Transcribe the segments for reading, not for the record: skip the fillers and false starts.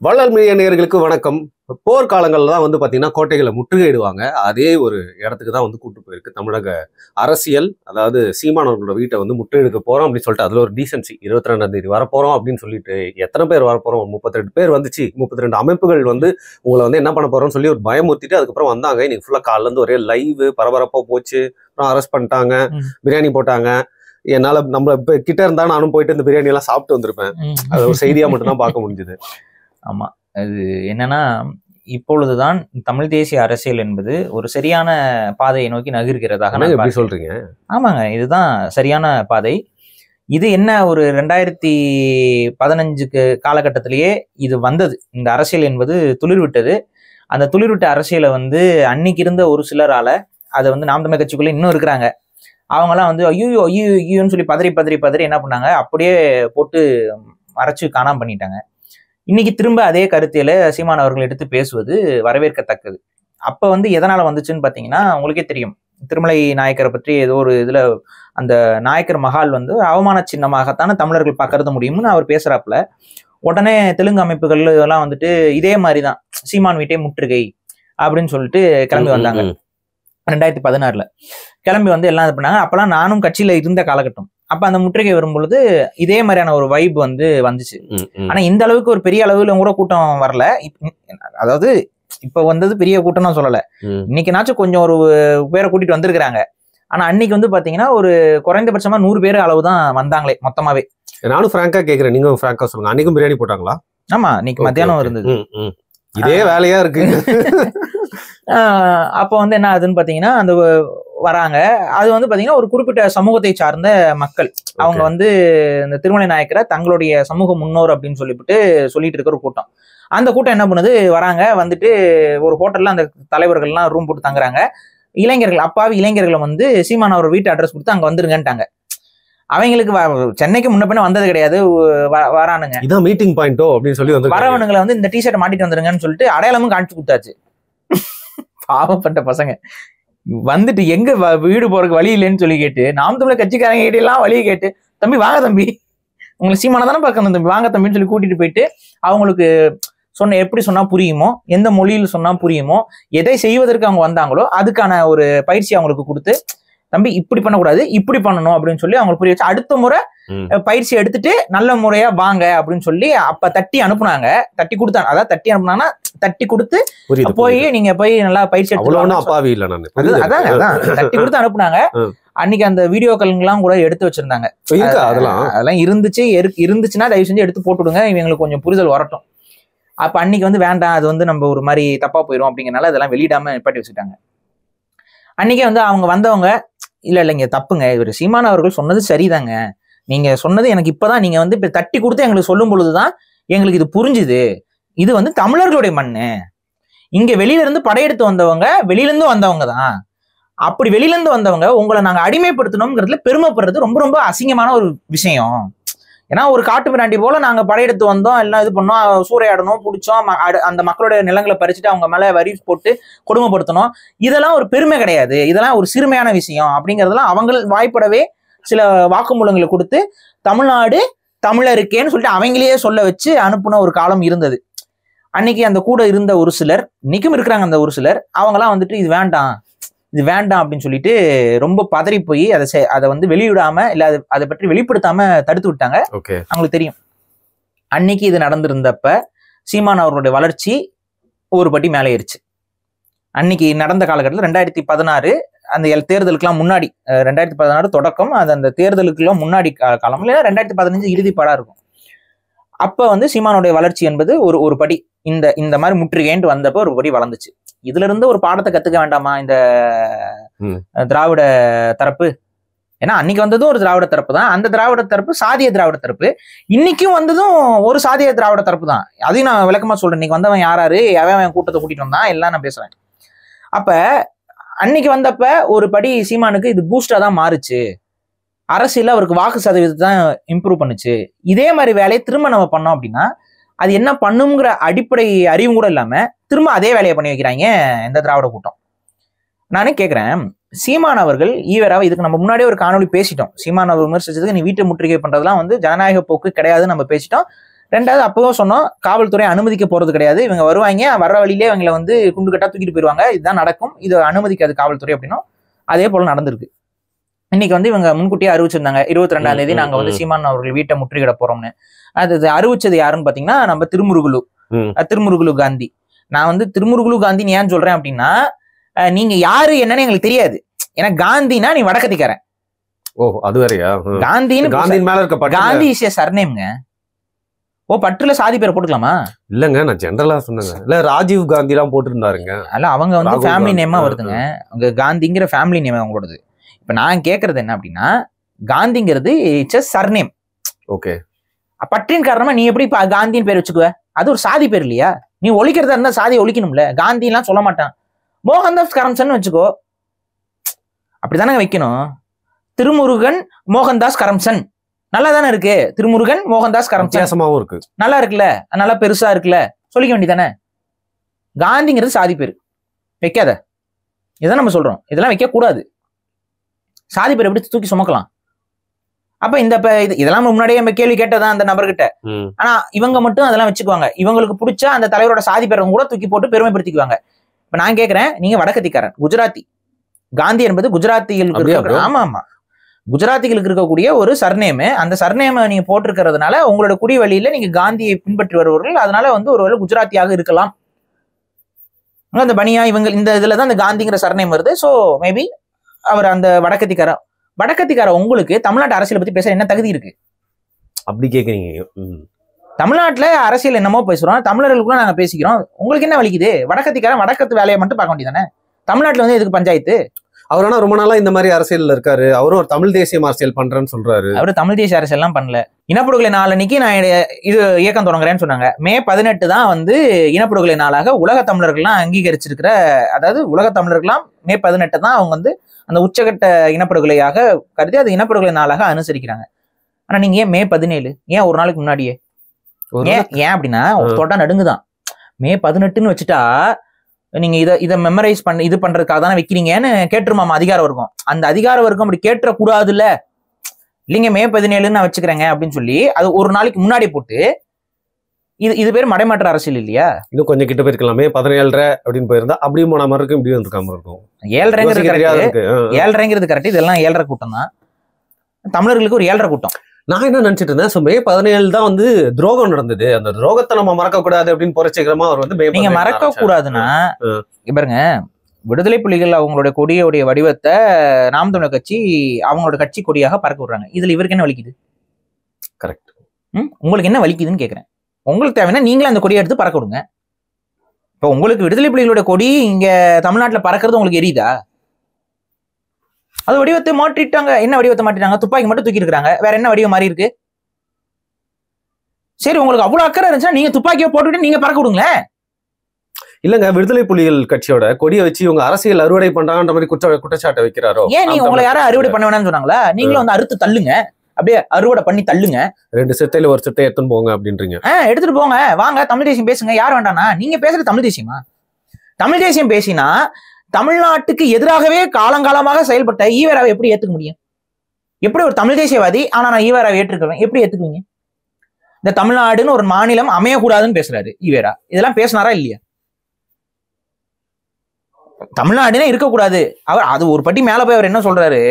வள்ளல் மீடியா நேயர்களுக்கு வணக்கம். போர்க்காலங்கள்ல தான் பார்த்தீங்கன்னா கோட்டைகளை முற்றுகையிடுவாங்க. அதே ஒரு இடத்துக்கு தான் கூட்டு போயிருக்கு தமிழக அரசியல். அதாவது சீமானவர்களோட வீட்டை முற்றுகையிட போறோம் அப்படின்னு சொல்லிட்டு அதுல ஒரு டீசன்சி 22ஆம் தேதி வரப்போறோம் அப்படின்னு சொல்லிட்டு எத்தனை பேர் வரப்போறோம், 32 பேர் வந்துச்சு. 32 அமைப்புகள் உங்களை என்ன பண்ண போறோம்னு சொல்லி ஒரு பயமுறுத்திட்டு அதுக்கப்புறம் வந்தாங்க. இன்னைக்கு ஃபுல்லா காலைல இருந்து ஒரே லைவ் பரபரப்பா போச்சு. அப்புறம் அரெஸ்ட் பண்ணிட்டாங்க, பிரியாணி போட்டாங்க. என்னால நம்ம கிட்ட இருந்தா நானும் போயிட்டு இந்த பிரியாணி எல்லாம் சாப்பிட்டு வந்திருப்பேன். அது ஒரு செய்தியா மட்டும் தான் பார்க்க முடிஞ்சது. ஆமா, அது என்னன்னா, இப்பொழுதுதான் தமிழ் தேசிய அரசியல் என்பது ஒரு சரியான பாதையை நோக்கி நகர்கிறதாக எப்படி சொல்றீங்க? ஆமாங்க, இதுதான் சரியான பாதை. இது என்ன ஒரு 2015 காலகட்டத்திலேயே இது வந்தது. இந்த அரசியல் என்பது துளிர்விட்டது. அந்த துளிர்விட்ட அரசியலை அன்னைக்கு இருந்த ஒரு சிலரால அதை நாம் தமிழர் கட்சிக்குள்ள இன்னும் இருக்கிறாங்க. அவங்கெல்லாம் ஐயோ ஐயோன்னு சொல்லி பதறி பதறி பதறி என்ன பண்ணாங்க, அப்படியே போட்டு மறைச்சு காணாம பண்ணிட்டாங்க. இன்னைக்கு திரும்ப அதே கருத்தியலை சீமான் அவர்கள் எடுத்து பேசுவது வரவேற்கத்தக்கது. அப்ப எதனால வந்துச்சுன்னு பாத்தீங்கன்னா, உங்களுக்கே தெரியும். திருமலை நாயக்கரை பற்றி ஏதோ ஒரு இதுல அந்த நாயக்கர் மகால் அவமான சின்னமாகத்தானே தமிழர்கள் கருத முடியும்னு அவர் பேசுறாப்புல, உடனே தெலுங்கு அமைப்புகள் எல்லாம் இதே மாதிரிதான் சீமான் வீட்டை முற்றுகை அப்படின்னு சொல்லிட்டு கிளம்பி வந்தாங்க. 2016 கிளம்பி எல்லாம் இது பண்ணாங்க. அப்பெல்லாம் நானும் கட்சியில இருந்த காலகட்டம். அப்ப அந்த முற்றுகை வரும்பொழுது இதே மாதிரியான ஒரு வைப் வந்துச்சு. ஆனா இந்த அளவுக்கு ஒரு பெரிய அளவுல கூட கூட்டம் வரல. அதாவது இப்ப வந்தது பெரிய கூட்டம் நான் சொல்லல. இன்னைக்குனாச்சும் கொஞ்சம் ஒரு பேரை கூட்டிட்டு வந்திருக்கிறாங்க. ஆனா அன்னைக்கு பாத்தீங்கன்னா ஒரு குறைந்தபட்சமா 100 பேர் அளவுதான் வந்தாங்களே மொத்தமாவே. நானும் பிராங்கா கேக்குறேன், நீங்க பிராங்கா சொல்லுங்க. அன்னைக்கும் பிரியாணி போட்டாங்களா? ஆமா, இன்னைக்கு மத்தியானம் இருந்தது. இதே வேலையா இருக்கு. அப்போ என்ன ஆகுதுன்னு பாத்தீங்கன்னா, அந்த வராங்க. அது பாத்தீங்கன்னா ஒரு குறிப்பிட்ட சமூகத்தை சார்ந்த மக்கள். அவங்க இந்த திருமலை நாயக்கரை தங்களுடைய சமூக முன்னோர் அப்படின்னு சொல்லிட்டு இருக்கிற ஒரு கூட்டம். அந்த கூட்டம் என்ன பண்ணுது, வராங்க. ஒரு ஹோட்டல்ல அந்த தலைவர்கள்லாம் ரூம் போட்டு தங்குறாங்க. இளைஞர்கள், அப்பாவி இளைஞர்களை சீமான் அவர் வீட்டு அட்ரஸ் கொடுத்து அங்க வந்துருங்கன்ட்டாங்க. அவங்களுக்கு சென்னைக்கு முன்ன பின்ன வந்தது கிடையாது. வரானுங்க, இதான் மீட்டிங் பாயிண்டோ அப்படின்னு சொல்லி வரவனுங்களை இந்த டிஷர்ட் மாட்டிட்டு வந்துருங்கன்னு சொல்லிட்டு அடையாளமும் காமிச்சு கொடுத்தாச்சு. பாவப்பட்ட பசங்க எங்க வீடு போறதுக்கு வழி இல்லைன்னு சொல்லி கேட்டு, நாம் தமிழர் கட்சிக்காரங்க கிட்ட எல்லாம் வழியை கேட்டு, தம்பி வாங்க தம்பி, உங்களுக்கு சீமான தானே பார்க்கணும் தம்பி, வாங்க தம்பின்னு சொல்லி கூட்டிட்டு போயிட்டு அவங்களுக்கு எப்படி சொன்னா புரியுமோ, எந்த மொழியில் சொன்னா புரியுமோ, எதை செய்வதற்கு அவங்க வந்தாங்களோ அதுக்கான ஒரு பயிற்சி அவங்களுக்கு கொடுத்து, தம்பி இப்படி பண்ணக்கூடாது, இப்படி பண்ணணும் அப்படின்னு சொல்லி அவங்களுக்கு புரிய வச்சு, அடுத்த முறை பயிற்சி எடுத்துட்டு நல்ல முறையா வாங்க அப்படின்னு சொல்லி அப்ப தட்டி அனுப்புனாங்க. தட்டி கொடுத்தாங்க. அதாவது தட்டி அனுப்புனாங்கன்னா தட்டி கொடுத்து போய் நீங்க போய் நல்லா பயிற்சி எடுத்து தட்டி கொடுத்து அனுப்புனாங்க. அன்னைக்கு அந்த வீடியோக்கள்லாம் கூட எடுத்து வச்சிருந்தாங்க. அதெல்லாம் இருந்துச்சுன்னா தயவு செஞ்சு எடுத்து போட்டுவிடுங்க, இவங்களுக்கு கொஞ்சம் புரிதல் வரட்டும். அப்ப அன்னைக்கு வேண்டாம், அது நம்ம ஒரு மாதிரி தப்பா போயிடும் அப்படிங்கறனால அதெல்லாம் வெளியிடாம நிப்பாட்டி வச்சுட்டாங்க. அன்னைக்கே அவங்க வந்தவங்க, இல்ல இங்க தப்புங்க, இவர் சீமான் அவர்கள் சொன்னது சரிதாங்க, நீங்க சொன்னது எனக்கு இப்பதான் நீங்க இப்ப தட்டி கொடுத்து எங்களுக்கு சொல்லும் பொழுதுதான் எங்களுக்கு இது புரிஞ்சுது. இது தமிழர்களுடைய மண்ணு, இங்க வெளியில இருந்து படையெடுத்து வந்தவங்க வெளியில இருந்து வந்தவங்க தான். அப்படி வெளியில இருந்து வந்தவங்க உங்களை நாங்க அடிமைப்படுத்தணும்ங்கிறதுல பெருமைப்படுறது ரொம்ப ரொம்ப அசிங்கமான ஒரு விஷயம். ஏன்னா ஒரு காட்டு பிராண்டி போல நாங்க படையெடுத்து வந்தோம், எல்லாம் இது பண்ணோம், சூறையாடணும், பிடிச்சோம், அந்த மக்களுடைய நிலங்களை பறிச்சுட்டு அவங்க மேல வரி போட்டு கொடுமைப்படுத்தணும். இதெல்லாம் ஒரு பெருமை கிடையாது, இதெல்லாம் ஒரு சிறுமையான விஷயம் அப்படிங்கறதெல்லாம் அவங்க வாய்ப்படவே சில வாக்குமூலங்களை கொடுத்து தமிழ்நாடு தமிழருக்கேன்னு சொல்லிட்டு அவங்களையே சொல்ல வச்சு அனுப்புன ஒரு காலம் இருந்தது. அன்னைக்கு அந்த கூட இருந்த ஒரு சிலர், இன்னைக்கும் இருக்கிறாங்க அந்த ஒரு சிலர், அவங்கெல்லாம் இது வேண்டாம் அப்படின்னு சொல்லிட்டு ரொம்ப பதறி போய் அதை வெளியிடாம இல்ல அதை பற்றி வெளிப்படுத்தாம தடுத்து விட்டாங்க. அவங்களுக்கு தெரியும். அன்னைக்கு இது நடந்திருந்தப்ப சீமான் அவர்களுடைய வளர்ச்சி ஒரு பட்டி மேலே ஏறிச்சு. அன்னைக்கு நடந்த காலகட்டத்தில் 2016 அந்த தேர்தலுக்குலாம் முன்னாடி, 2016 தொடக்கம், அது அந்த தேர்தலுக்குலாம் முன்னாடி காலம், இல்லைன்னா 2015 இறுதிப்பாடா இருக்கும். அப்ப சீமானுடைய வளர்ச்சி என்பது ஒரு படி இந்த மாதிரி முற்றுகைன்ட்டு வந்தப்ப ஒரு படி வளர்ந்துச்சு. இதுல இருந்து ஒரு பாடத்தை கத்துக்க வேண்டாமா இந்த திராவிட தரப்பு? ஏன்னா அன்னைக்கு வந்ததும் ஒரு திராவிட தரப்பு தான். அந்த திராவிட தரப்பு சாதிய திராவிட தரப்பு. இன்னைக்கும் வந்ததும் ஒரு சாதிய திராவிட தரப்பு தான். அதையும் நான் விளக்கமா சொல்றேன். இன்னைக்கு வந்தவன் யாராரு, அவன் கூட்டத்தை கூட்டிட்டு வந்தான், எல்லாம் நான் பேசுறேன். அப்ப அன்னைக்கு வந்தப்ப ஒரு படி சீமானுக்கு இது பூஸ்டா தான் மாறுச்சு. அரசியல அவருக்கு வாக்கு சதவீதத்தை தான் இம்ப்ரூவ் பண்ணுச்சு. இதே மாதிரி வேலையை திரும்ப நம்ம பண்ணோம் அப்படின்னா அது என்ன பண்ணுங்கிற அடிப்படை அறிவும் கூட இல்லாம திரும்ப அதே வேலையை பண்ணி வைக்கிறாங்க இந்த திராவிட கூட்டம். நானே கேட்கிறேன், சீமான் அவர்கள் ஈவராவை இதுக்கு நம்ம முன்னாடியே ஒரு காணொலி பேசிட்டோம். சீமான் அவர் விமர்சிச்சதுக்கு நீ வீட்டை முற்றுகை பண்றதுலாம் ஜனநாயக போக்கு கிடையாதுன்னு நம்ம பேசிட்டோம். ரெண்டாவது அப்பவும் சொன்னோம், காவல்துறை அனுமதிக்க போறது கிடையாது, இவங்க வருவாங்க, வர்ற வழியிலே இவங்களை வந்து குண்டு கட்டா தூக்கிட்டு போயிடுவாங்க, இதுதான் நடக்கும், இது அனுமதிக்காது காவல்துறை அப்படின்னும் அதே போல நடந்திருக்கு. இன்னைக்கு வந்து இவங்க முன்கூட்டியே அறிவிச்சிருந்தாங்க 22ஆம் தேதி நாங்க வந்து சீமான் அவர்கள் வீட்டை முற்றுகிட போறோம்னு. அது அறிவிச்சது யாருன்னு பாத்தீங்கன்னா நம்ம திருமுருகுலு காந்தி. நான் வந்து திருமுருகுலு காந்தின்னு ஏன் சொல்றேன் அப்படின்னா, நீங்க யாரு என்னன்னு எங்களுக்கு தெரியாது. ஏன்னா காந்தினா நீ வடக்கத்திக்காரன். ஓ அது வேறையா? Gandhi is a சர்நேம்ங்க. ஓ பற்றுல சாதி பேரை போட்டுக்கலாமா? இல்லங்க, நான் ஜெனரலா சொன்னேங்க. இல்ல ராஜீவ் காந்தி எல்லாம் போட்டு இருந்தாருங்க. அல்ல அவங்க வந்து ஃபேமிலி நேமா வருதுங்க. அவங்க காந்திங்கிற ஃபேமிலி நேம் அவங்களோடது. இப்ப நான் கேக்குறது என்ன அப்படின்னா, காந்திங்கிறது இட்ஸ் எ சர்நேம். ஓகே. பற்றின் காரணமா நீ எப்படி காந்தின்னு பேர் வச்சுக்குவ? அது ஒரு சாதி பேர் இல்லையா? நீ ஒழிக்கிறதா இருந்தா சாதியை ஒழிக்கணும்ல. காந்தி எல்லாம் சொல்ல மாட்டான். மோகன்தாஸ் கரம்சன் வச்சுக்கோ, அப்படித்தானே வைக்கணும். திருமுருகன் மோகன்தாஸ் கரம்சன் நல்லா தானே இருக்கு. திருமுருகன் மோகன்தாஸ் கரம்சன் வித்தியாசமாவும் இருக்கு, நல்லா இருக்குல்ல, நல்லா பெருசா இருக்குல்ல, சொல்லிக்க வேண்டியதானே. காந்திங்கிறது சாதி பேர் வைக்காத, இதான் நம்ம சொல்றோம். இதெல்லாம் வைக்க கூடாது. சாதி பேர் எப்படி தூக்கி சுமக்கலாம்? அப்ப இந்த இதெல்லாம் முன்னாடியே நம்ம கேள்வி கேட்டதான் அந்த நபர்கிட்ட. ஆனா இவங்க மட்டும் அதெல்லாம் வச்சுக்குவாங்க. இவங்களுக்கு பிடிச்ச அந்த தலைவரோட சாதி பேரை கூட தூக்கி போட்டு பெருமைப்படுத்திக்குவாங்க. இப்ப நான் கேட்கிறேன், நீங்க வடக்கத்திக்காரன், குஜராத்தி. காந்தி என்பது குஜராத்திகளுக்கு, ஆமா ஆமா, குஜராத்திகளுக்கு இருக்கக்கூடிய ஒரு சர்நேம். அந்த சர்நேமை நீங்க போட்டிருக்கிறதுனால உங்களோட குடி வழியில நீங்க காந்தியை பின்பற்றி வருவர்கள், அதனால வந்து ஒருவேளை குஜராத்தியாக இருக்கலாம். அந்த பனியா இவங்க இந்த இதுலதான் அந்த காந்திங்கிற சர்நேம் வருது. சோ மேபி அவர் அந்த வடக்கத்திக்கார உங்களுக்கு தமிழ்நாட்டு அரசியலை பத்தி பேச என்ன தகுதி இருக்கு? அப்படி கேக்குறீங்க. தமிழ்நாட்டுல அரசியல் என்னமோ பேசுறோம், தமிழர்களுக்குள்ள நாங்க பேசிக்கிறோம். உங்களுக்கு என்ன வலிக்குது? வடக்கத்திக்காரன் வடக்கத்து வேலையை மட்டும் பார்க்க வேண்டியதானே. தமிழ்நாட்டுல வந்து எதுக்கு பஞ்சாயத்து? அவர் ஆனா ரொம்ப நாளா இந்த மாதிரி அரசியல்ல இருக்காரு. அவரும் ஒரு தமிழ் தேசியம் அரசியல் பண்றேன்னு சொல்றாரு. அவரு தமிழ் தேசிய அரசியல் எல்லாம் பண்ணல. இனப்படுகொலை நாளன்னைக்கு நான் இது இயக்கம் தொடங்குறேன்னு சொன்னாங்க. மே 18 தான் வந்து இனப்படுகொலை நாளாக உலக தமிழர்கள்லாம் அங்கீகரிச்சிருக்கிற, அதாவது உலக தமிழர்கள்லாம் மே 18 தான் அவங்க வந்து அந்த உச்சகட்ட இனப்படுகொலையாக கருதி அது இனப்படுகொலை நாளாக அனுசரிக்கிறாங்க. ஆனா நீங்க ஏன் மே 17? ஏன் ஒரு நாளைக்கு முன்னாடியே? ஏன் அப்படின்னா தொட்டா நடுங்குதான். மே 18ன்னு வச்சுட்டா நீங்க இதை மெமரைஸ் பண்ண இது பண்றதுக்காக தானே வைக்கிறீங்கன்னு கேட்டுருமாமா அதிகார வர்க்கம். அந்த அதிகார வர்க்கம் அப்படி கேட்டுற கூடாது இல்ல. இல்லைங்க மே 17 நான் வச்சுக்கிறேங்க அப்படின்னு சொல்லி அது ஒரு நாளைக்கு முன்னாடி போட்டு இது பேர் மடைமாற்ற அரசியல் இல்லையா? இன்னும் கொஞ்சம் கிட்ட போயிருக்கலாமே, 17 அப்படின்னு போயிருந்தா அப்படியும் போன மாதிரி இருக்கும், இப்படி வந்துருக்காம இருக்கும். 7:30 கரெக்ட். இதெல்லாம் 7:30 கூட்டம் தான். தமிழர்களுக்கு ஒரு 7:30 கூட்டம். நான் என்ன நினைச்சிட்டு இருந்தேன், மே 17 தான் வந்து துரோகம் நடந்தது, அந்த துரோகத்தை நம்ம மறக்க கூடாது அப்படின்னு புரட்சிகரமா அவர் வந்து நீங்க மறக்க கூடாதுன்னா பாருங்க, விடுதலை புலிகள் அவங்களுடைய கொடியோடைய வடிவத்தை நாம் தமிழர் கட்சி அவங்களோட கட்சி கொடியாக பறக்க விடுறாங்க. இதுல இவருக்கு என்ன வலிக்குது? கரெக்ட். உங்களுக்கு என்ன வலிக்குதுன்னு கேக்குறேன். உங்களுக்கு தேவைன்னா நீங்களே அந்த கொடியை எடுத்து பறக்க விடுங்க. இப்ப உங்களுக்கு விடுதலை புலிகளோட கொடி இங்க தமிழ்நாட்டுல பறக்கிறது உங்களுக்கு எரியுதா? அது வடிவத்தை மாற்றிட்டாங்க. என்ன வடிவத்தை மாற்றிட்டாங்க? துப்பாக்கி மட்டும் தூக்கி இருக்காங்க. வேற என்ன வடிவம் மாறி இருக்கு? சரி, உங்களுக்கு அவ்வளவு அக்கறை இருந்துச்சா நீங்க துப்பாக்கியை போட்டுட்டு நீங்க பறக்க விடுங்களேன். இல்லங்க, விடுதலை புலிகள் கட்சியோட கொடியை வச்சு இவங்க அரசியல் அறுவடை பண்றாங்கன்ற மாதிரி குற்றச்சாட்டை வைக்கிறாரோ? ஏன் நீங்க உங்களை யாரும் அறுவடை பண்ண வேணாம்னு சொன்னாங்களா? நீங்களும் வந்து அறுத்து தள்ளுங்க, அப்படியே அறுவடை பண்ணி தள்ளுங்க. 2 சித்தையில ஒரு சித்தை எடுத்துன்னு போங்க அப்படின்றீங்க. எடுத்துட்டு போங்க, வாங்க தமிழ் தேசியம் பேசுங்க. யார் வேண்டானா? நீங்க பேசுறது தமிழ் தேசியமா? தமிழ் தேசியம் பேசினா தமிழ்நாட்டுக்கு எதிராகவே காலங்காலமாக செயல்பட்ட ஈவேராவை எப்படி ஏத்துக்க முடியும்? எப்படி ஒரு தமிழ் தேசியவாதி ஆனா நான் ஈவேராவை ஏற்றுக்கிறேன் எப்படி ஏத்துக்குவீங்க? இந்த தமிழ்நாடுன்னு ஒரு மாநிலம் அமையக்கூடாதுன்னு பேசுறாரு ஈவேரா. இதெல்லாம் பேசினாரா இல்லையா? தமிழ்நாடுனே இருக்கக்கூடாது. அவர் அது ஒரு பட்டி மேல போய் அவர் என்ன சொல்றாரு,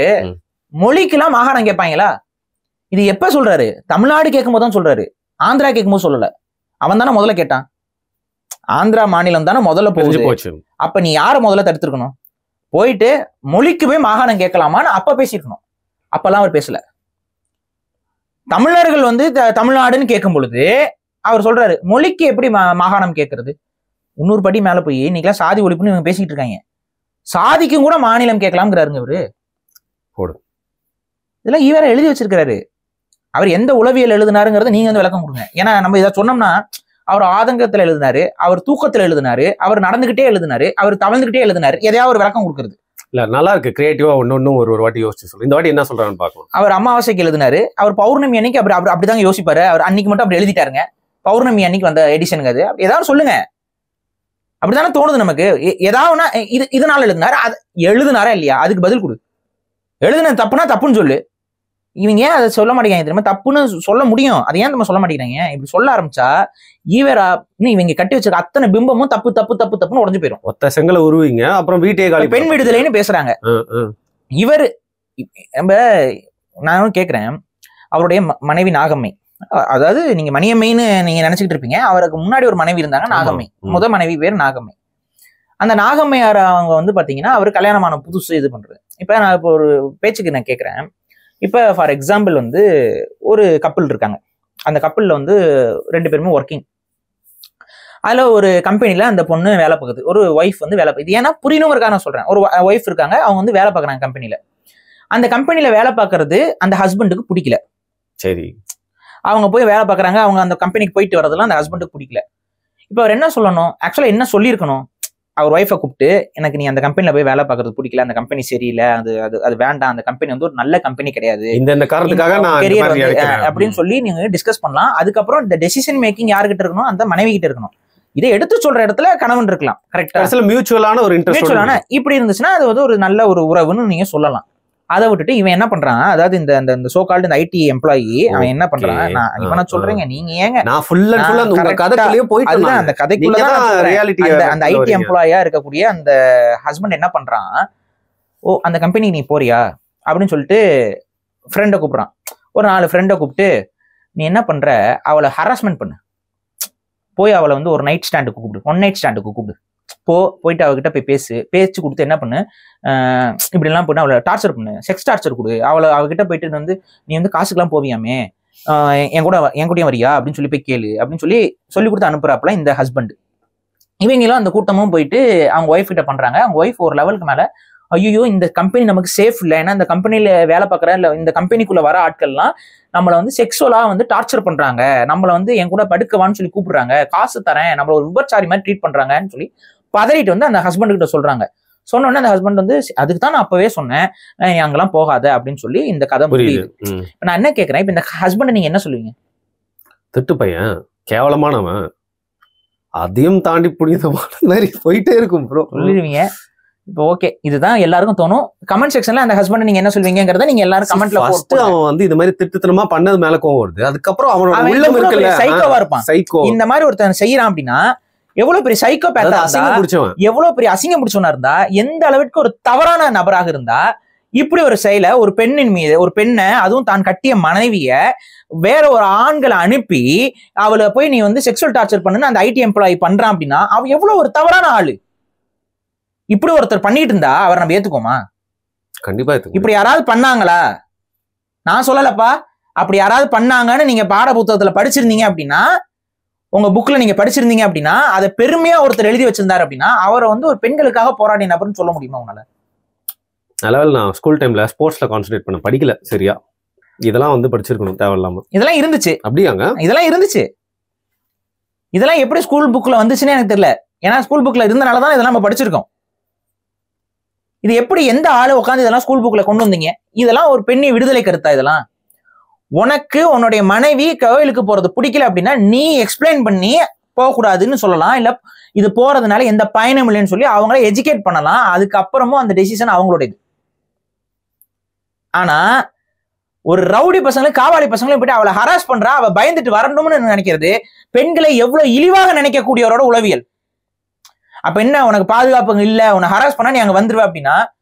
மொழிக்கெல்லாம் மாகாணம் கேட்பாங்களா? இது எப்ப சொல்றாரு? தமிழ்நாடு கேட்கும் போது தான் சொல்றாரு, ஆந்திரா கேட்கும் போது சொல்லல. அவன் தானே முதல்ல கேட்டான். ஆந்திரா மாநிலம் தானே முதல்ல போச்சு. அப்ப நீ யார முதல்ல தடுத்திருக்கணும்? போயிட்டு மொழிக்கு போய் மாகாணம் கேட்கலாமான்னு அப்ப பேசிருக்கணும். அப்பெல்லாம் அவர் பேசல. தமிழர்கள் வந்து தமிழ்நாடுன்னு கேட்கும் பொழுது அவர் சொல்றாரு, மொழிக்கு எப்படி மாகாணம் கேட்கறது? 300 படி மேல போய் இன்னைக்கெல்லாம் சாதி ஒழிப்புன்னு இவங்க பேசிட்டு இருக்காங்க. சாதிக்கும் கூட மாநிலம் கேட்கலாம்ங்கிறாருங்க இவரு. இதெல்லாம் ஈவேரா எழுதி வச்சிருக்கிறாரு. அவர் எந்த உளவியல் எழுதினாருங்கிறத நீங்க வந்து விளக்கம் கொடுங்க. ஏன்னா நம்ம இதை சொன்னோம்னா அவர் ஆதங்கத்துல எழுதினாரு, அவர் தூக்கத்துல எழுதினாரு, அவர் நடந்துகிட்டே எழுதினாரு, அவர் தவழ்ந்துகிட்டே எழுதினாரு, எதையாவது ஒரு விளக்கம் கொடுக்கறது இல்ல. நல்லா இருக்கு, கிரியேட்டிவா ஒன்னொன்னு ஒரு வாட்டி யோசிச்சு சொல்லு. இந்த வாட்டி என்ன சொல்றாருன்னு பார்க்கலாம். அவர் அமாவாசைக்கு எழுதினாரு, அவர் பௌர்ணமி அன்னைக்கு அப்படிதாங்க யோசிப்பாரு. அவர் அன்னைக்கு மட்டும் அப்படி எழுதிட்டாருங்க. பௌர்ணமி அன்னைக்கு வந்த எடிஷனுங்க அது. ஏதாவது சொல்லுங்க, அப்படித்தானே தோணுது நமக்கு. ஏதாவதுனா இதனால எழுதினாரு, அது எழுதினாரா இல்லையா? அதுக்கு பதில் கொடு. எழுதுன தப்புனா தப்புன்னு சொல்லு. இவங்க ஏன் அதை சொல்ல மாட்டேங்கிறாங்க தெரியுமா? தப்புன்னு சொல்ல முடியும், அதை ஏன் நம்ம சொல்ல மாட்டேங்கிறாங்க? இப்படி சொல்ல ஆரம்பிச்சா ஈவரா இவங்க கட்டி வச்சிருக்க அத்தனை பிம்பமும் தப்பு தப்பு தப்பு தப்புன்னு உடஞ்சு போயிடும். ஒத்த செங்கலை உருவீங்க, அப்புறம் வீட்டையே காலி. பெண் விடுதலைன்னு பேசுறாங்க. இவர் நம்ம நான் கேட்கிறேன், அவருடைய மனைவி நாகம்மை, அதாவது நீங்க மணியம்மைன்னு நீங்க நினைச்சுக்கிட்டு இருப்பீங்க, அவருக்கு முன்னாடி ஒரு மனைவி இருந்தாங்க நாகம்மை. முத மனைவி பேர் நாகம்மை. அந்த நாகம்மையார் அவங்க வந்து பாத்தீங்கன்னா அவர் கல்யாணமான புதுசு இது பண்றது. இப்ப நான் இப்போ ஒரு பேச்சுக்கு நான் கேட்கிறேன், இப்ப ஃபார் எக்ஸாம்பிள் வந்து ஒரு கப்பல் இருக்காங்க, அந்த கப்பல்ல வந்து 2 பேருமே ஒர்க்கிங். அதுல ஒரு கம்பெனில அந்த பொண்ணு வேலை பார்க்குது, ஒரு ஒய்ஃப் வந்து வேலை பார்க்குது. ஏன்னா புரியணுங்கிறக்காக நான் சொல்றேன், ஒரு ஒய்ஃப் இருக்காங்க, அவங்க வந்து வேலை பார்க்குறாங்க கம்பெனில. அந்த கம்பெனில வேலை பார்க்கறது அந்த ஹஸ்பண்டுக்கு பிடிக்கல. சரி, அவங்க போய் வேலை பார்க்குறாங்க, அவங்க அந்த கம்பெனிக்கு போயிட்டு வரதெல்லாம் அந்த ஹஸ்பண்டுக்கு பிடிக்கல. இப்போ அவர் என்ன சொல்லணும், ஆக்சுவலா என்ன சொல்லியிருக்கணும், அவர் ஒய்ஃபை கூப்பிட்டு எனக்கு நீ அந்த கம்பெனில போய் வேலை பார்க்கறது பிடிக்கல, அந்த கம்பெனி சரியில்லை, அது வேண்டாம், அந்த கம்பெனி வந்து ஒரு நல்ல கம்பெனி கிடையாது, இந்த காரணத்துக்காக நான் கெரியர் வந்து அப்படின்னு சொல்லி நீங்க டிஸ்கஸ் பண்ணலாம். அதுக்கப்புறம் இந்த டெசிஷன் மேக்கிங் யாருக்கிட்ட இருக்கணும், அந்த மனைவி கிட்ட இருக்கணும். இதை எடுத்து சொல்ற இடத்துல கணவன் இருக்கலாம், கரெக்டா? மியூச்சுவலான ஒரு இன்ட்ரெஸ்ட் இப்படி இருந்துச்சுன்னா அது வந்து ஒரு நல்ல ஒரு உறவுன்னு நீங்க சொல்லலாம். அதை விட்டுட்டு இவன் என்ன பண்றான், அதாவது இந்த சோ கால்டு இந்த ஐடி எம்ப்ளாயி அவன் என்ன பண்றான், நான் சொல்றேங்க, நீங்க ஏங்க நான் ஃபுல் அண்ட் ஃபுல் அந்த கதைக்குள்ளேயே போயிட்டு அதுதான் அந்த கதைக்குள்ளதான் ரியாலிட்டி. அந்த ஐடி எம்ப்ளாயா இருக்கக்கூடிய அந்த ஹஸ்பண்ட் என்ன பண்றான், ஓ அந்த கம்பெனிக்கு நீ போறியா அப்படின்னு சொல்லிட்டு ஃப்ரெண்டை கூப்பிடுறான். ஒரு 4 ஃப்ரெண்டை கூப்பிட்டு நீ என்ன பண்ற, அவளை ஹராஸ்மெண்ட் பண்ணு, போய் அவளை வந்து ஒரு நைட் ஸ்டாண்டுக்கு கூப்பிடு, 1 நைட் ஸ்டாண்டுக்கு கூப்பிடு, போயிட்டு அவகிட்ட போய் பேச்சு கொடுத்து என்ன பண்ணு, இப்படி எல்லாம் பண்ணு, அவளை டார்ச்சர் பண்ணு, செக்ஸ் டார்ச்சர் கொடு, அவகிட்ட போயிட்டு வந்து நீ வந்து காசுக்கெல்லாம் போவியாமே, என் கூடயும் வரியா அப்படின்னு சொல்லி போய் கேளு அப்படின்னு சொல்லி கொடுத்து அனுப்புறாப்புல இந்த ஹஸ்பண்ட். இவங்களும் அந்த கூட்டமும் போயிட்டு அவங்க ஒய்ஃப் கிட்ட பண்றாங்க. அவங்க ஒய்ஃப் ஒரு லெவலுக்கு மேல ஐயோ இந்த கம்பெனி நமக்கு சேஃப் இல்லை, ஏன்னா இந்த கம்பெனில வேலை பார்க்குற இல்லை இந்த கம்பெனிக்குள்ள வர ஆட்கள்லாம் நம்மளை வந்து செக்ஸுவலா வந்து டார்ச்சர் பண்றாங்க, நம்மளை வந்து என் கூட படுக்கவான்னு சொல்லி கூப்பிடுறாங்க, காசு தரேன், நம்மள ஒரு விபச்சாரி மாதிரி ட்ரீட் பண்றாங்கன்னு சொல்லி பதறிட்டு வந்து அந்த ஹஸ்பண்ட் கிட்ட சொல்றாங்க. சொன்னோடனே அந்த ஹஸ்பண்ட் வந்து அதுக்கு தான் நான் அப்பவே சொன்னேன், அங்கெல்லாம் போகாத அப்படின்னு சொல்லி இந்த கதை முடியுது. நான் என்ன கேட்கறேன், இப்ப இந்த ஹஸ்பண்ட் நீங்க என்ன சொல்லுவீங்க? திட்டு பையன், கேவலமானவன், அதையும் தாண்டி புனிதமான மாதிரி போயிட்டே இருக்கும் ப்ரோ சொல்லிடுவீங்க. இப்போ ஓகே, இதுதான் எல்லாருக்கும் தோணும். கமெண்ட் செக்ஷன்ல அந்த ஹஸ்பண்ட் நீங்க என்ன சொல்வீங்கங்கறத நீங்க எல்லாரும் கமெண்ட்ல போஸ்ட். அவன் வந்து இந்த மாதிரி திட்டுத்தனமா பண்ணது மேல கோவம் வருது, அதுக்கப்புறம் அவனோட உள்ளம் இருக்குல்ல, சைக்கோவா இருப்பான். சைக்கோ இந்த மாதிரி ஒருத்தன் செய்யறான் அப்படின்னா எவ்வளவு பெரிய சைக்கோபேத்தா இருந்தா, எவ்வளவு பெரிய அசிங்கம் பிடிச்சவனா இருந்தா, எந்த அளவுக்கு ஒரு தவறான நபராக இருந்தா இப்படி ஒரு செயல ஒரு பெண்ணின் மீது, ஒரு பெண்ணை அதுவும் தான் கட்டிய மனைவிய வேற ஒரு ஆண்களை அனுப்பி அவளை போய் நீ வந்து செக்ஷுவல் டார்ச்சர் பண்ணுன்னு அந்த ஐடி எம்ப்ளாயி பண்றான் அப்படின்னா அவன் எவ்வளவு ஒரு தவறான ஆளு. இப்படி ஒருத்தர் பண்ணிட்டு இருந்தா அவரை நம்ம ஏத்துக்கோமா? கண்டிப்பா. இப்படி யாராவது பண்ணாங்களா? நான் சொல்லலப்பா, அப்படி யாராவது பண்ணாங்கன்னு நீங்க பாட புத்தகத்துல படிச்சிருந்தீங்க அப்படின்னா, உங்க புக்ல நீங்க படிச்சிருந்தீங்க அப்படின்னா, அதை பெருமையா ஒருத்தர் எழுதி வச்சிருந்தாரு அப்படின்னா அவரை வந்து ஒரு பெண்களுக்காக போராடின நபர்னு சொல்ல முடியுமா உங்களால? நல்லவேளை நான் ஸ்கூல் டைம்ல ஸ்போர்ட்ஸ்ல கான்சென்ட்ரேட் பண்ண படிக்கல சரியா. இதெல்லாம் வந்து படிச்சிருக்கணும் தேவையில்லாம. இதெல்லாம் இருந்துச்சு அப்படியாங்க? இதெல்லாம் இருந்துச்சு. இதெல்லாம் எப்படி ஸ்கூல் புக்ல வந்துச்சுன்னு எனக்கு தெரியல. ஏன்னா ஸ்கூல் புக்ல இருந்தனாலதான் இதெல்லாம் நம்ம படிச்சிருக்கோம். இது எப்படி எந்த ஆளு உட்காந்து இதெல்லாம் ஸ்கூல் புக்ல கொண்டு வந்தீங்க? இதெல்லாம் ஒரு பெண்ணை விடுதலை கருத்தா? இதெல்லாம் உனக்கு உன்னுடைய மனைவி கோயிலுக்கு போறது பிடிக்கல அப்படின்னா நீ எக்ஸ்பிளைன் பண்ணி போகக்கூடாதுன்னு சொல்லலாம், இல்ல இது போறதுனால எந்த பயனும் இல்லைன்னு சொல்லி அவங்கள எஜுகேட் பண்ணலாம். அதுக்கப்புறமும் அந்த டெசிஷன் அவங்களுடையது. ஆனா ஒரு ரவுடி பசங்களும் காவாலி பசங்களும் போயிட்டு அவளை ஹராஸ் பண்றா, அவ பயந்துட்டு வரணும்னு நினைக்கிறது பெண்களை எவ்வளவு இழிவாக நினைக்கக்கூடியவரோட உளவியல். அப்ப என்ன, உனக்கு பாதுகாப்பு இல்ல, உன்னை ஹராஸ் பண்ணா நீ அங்க வந்துருவ அப்படின்னா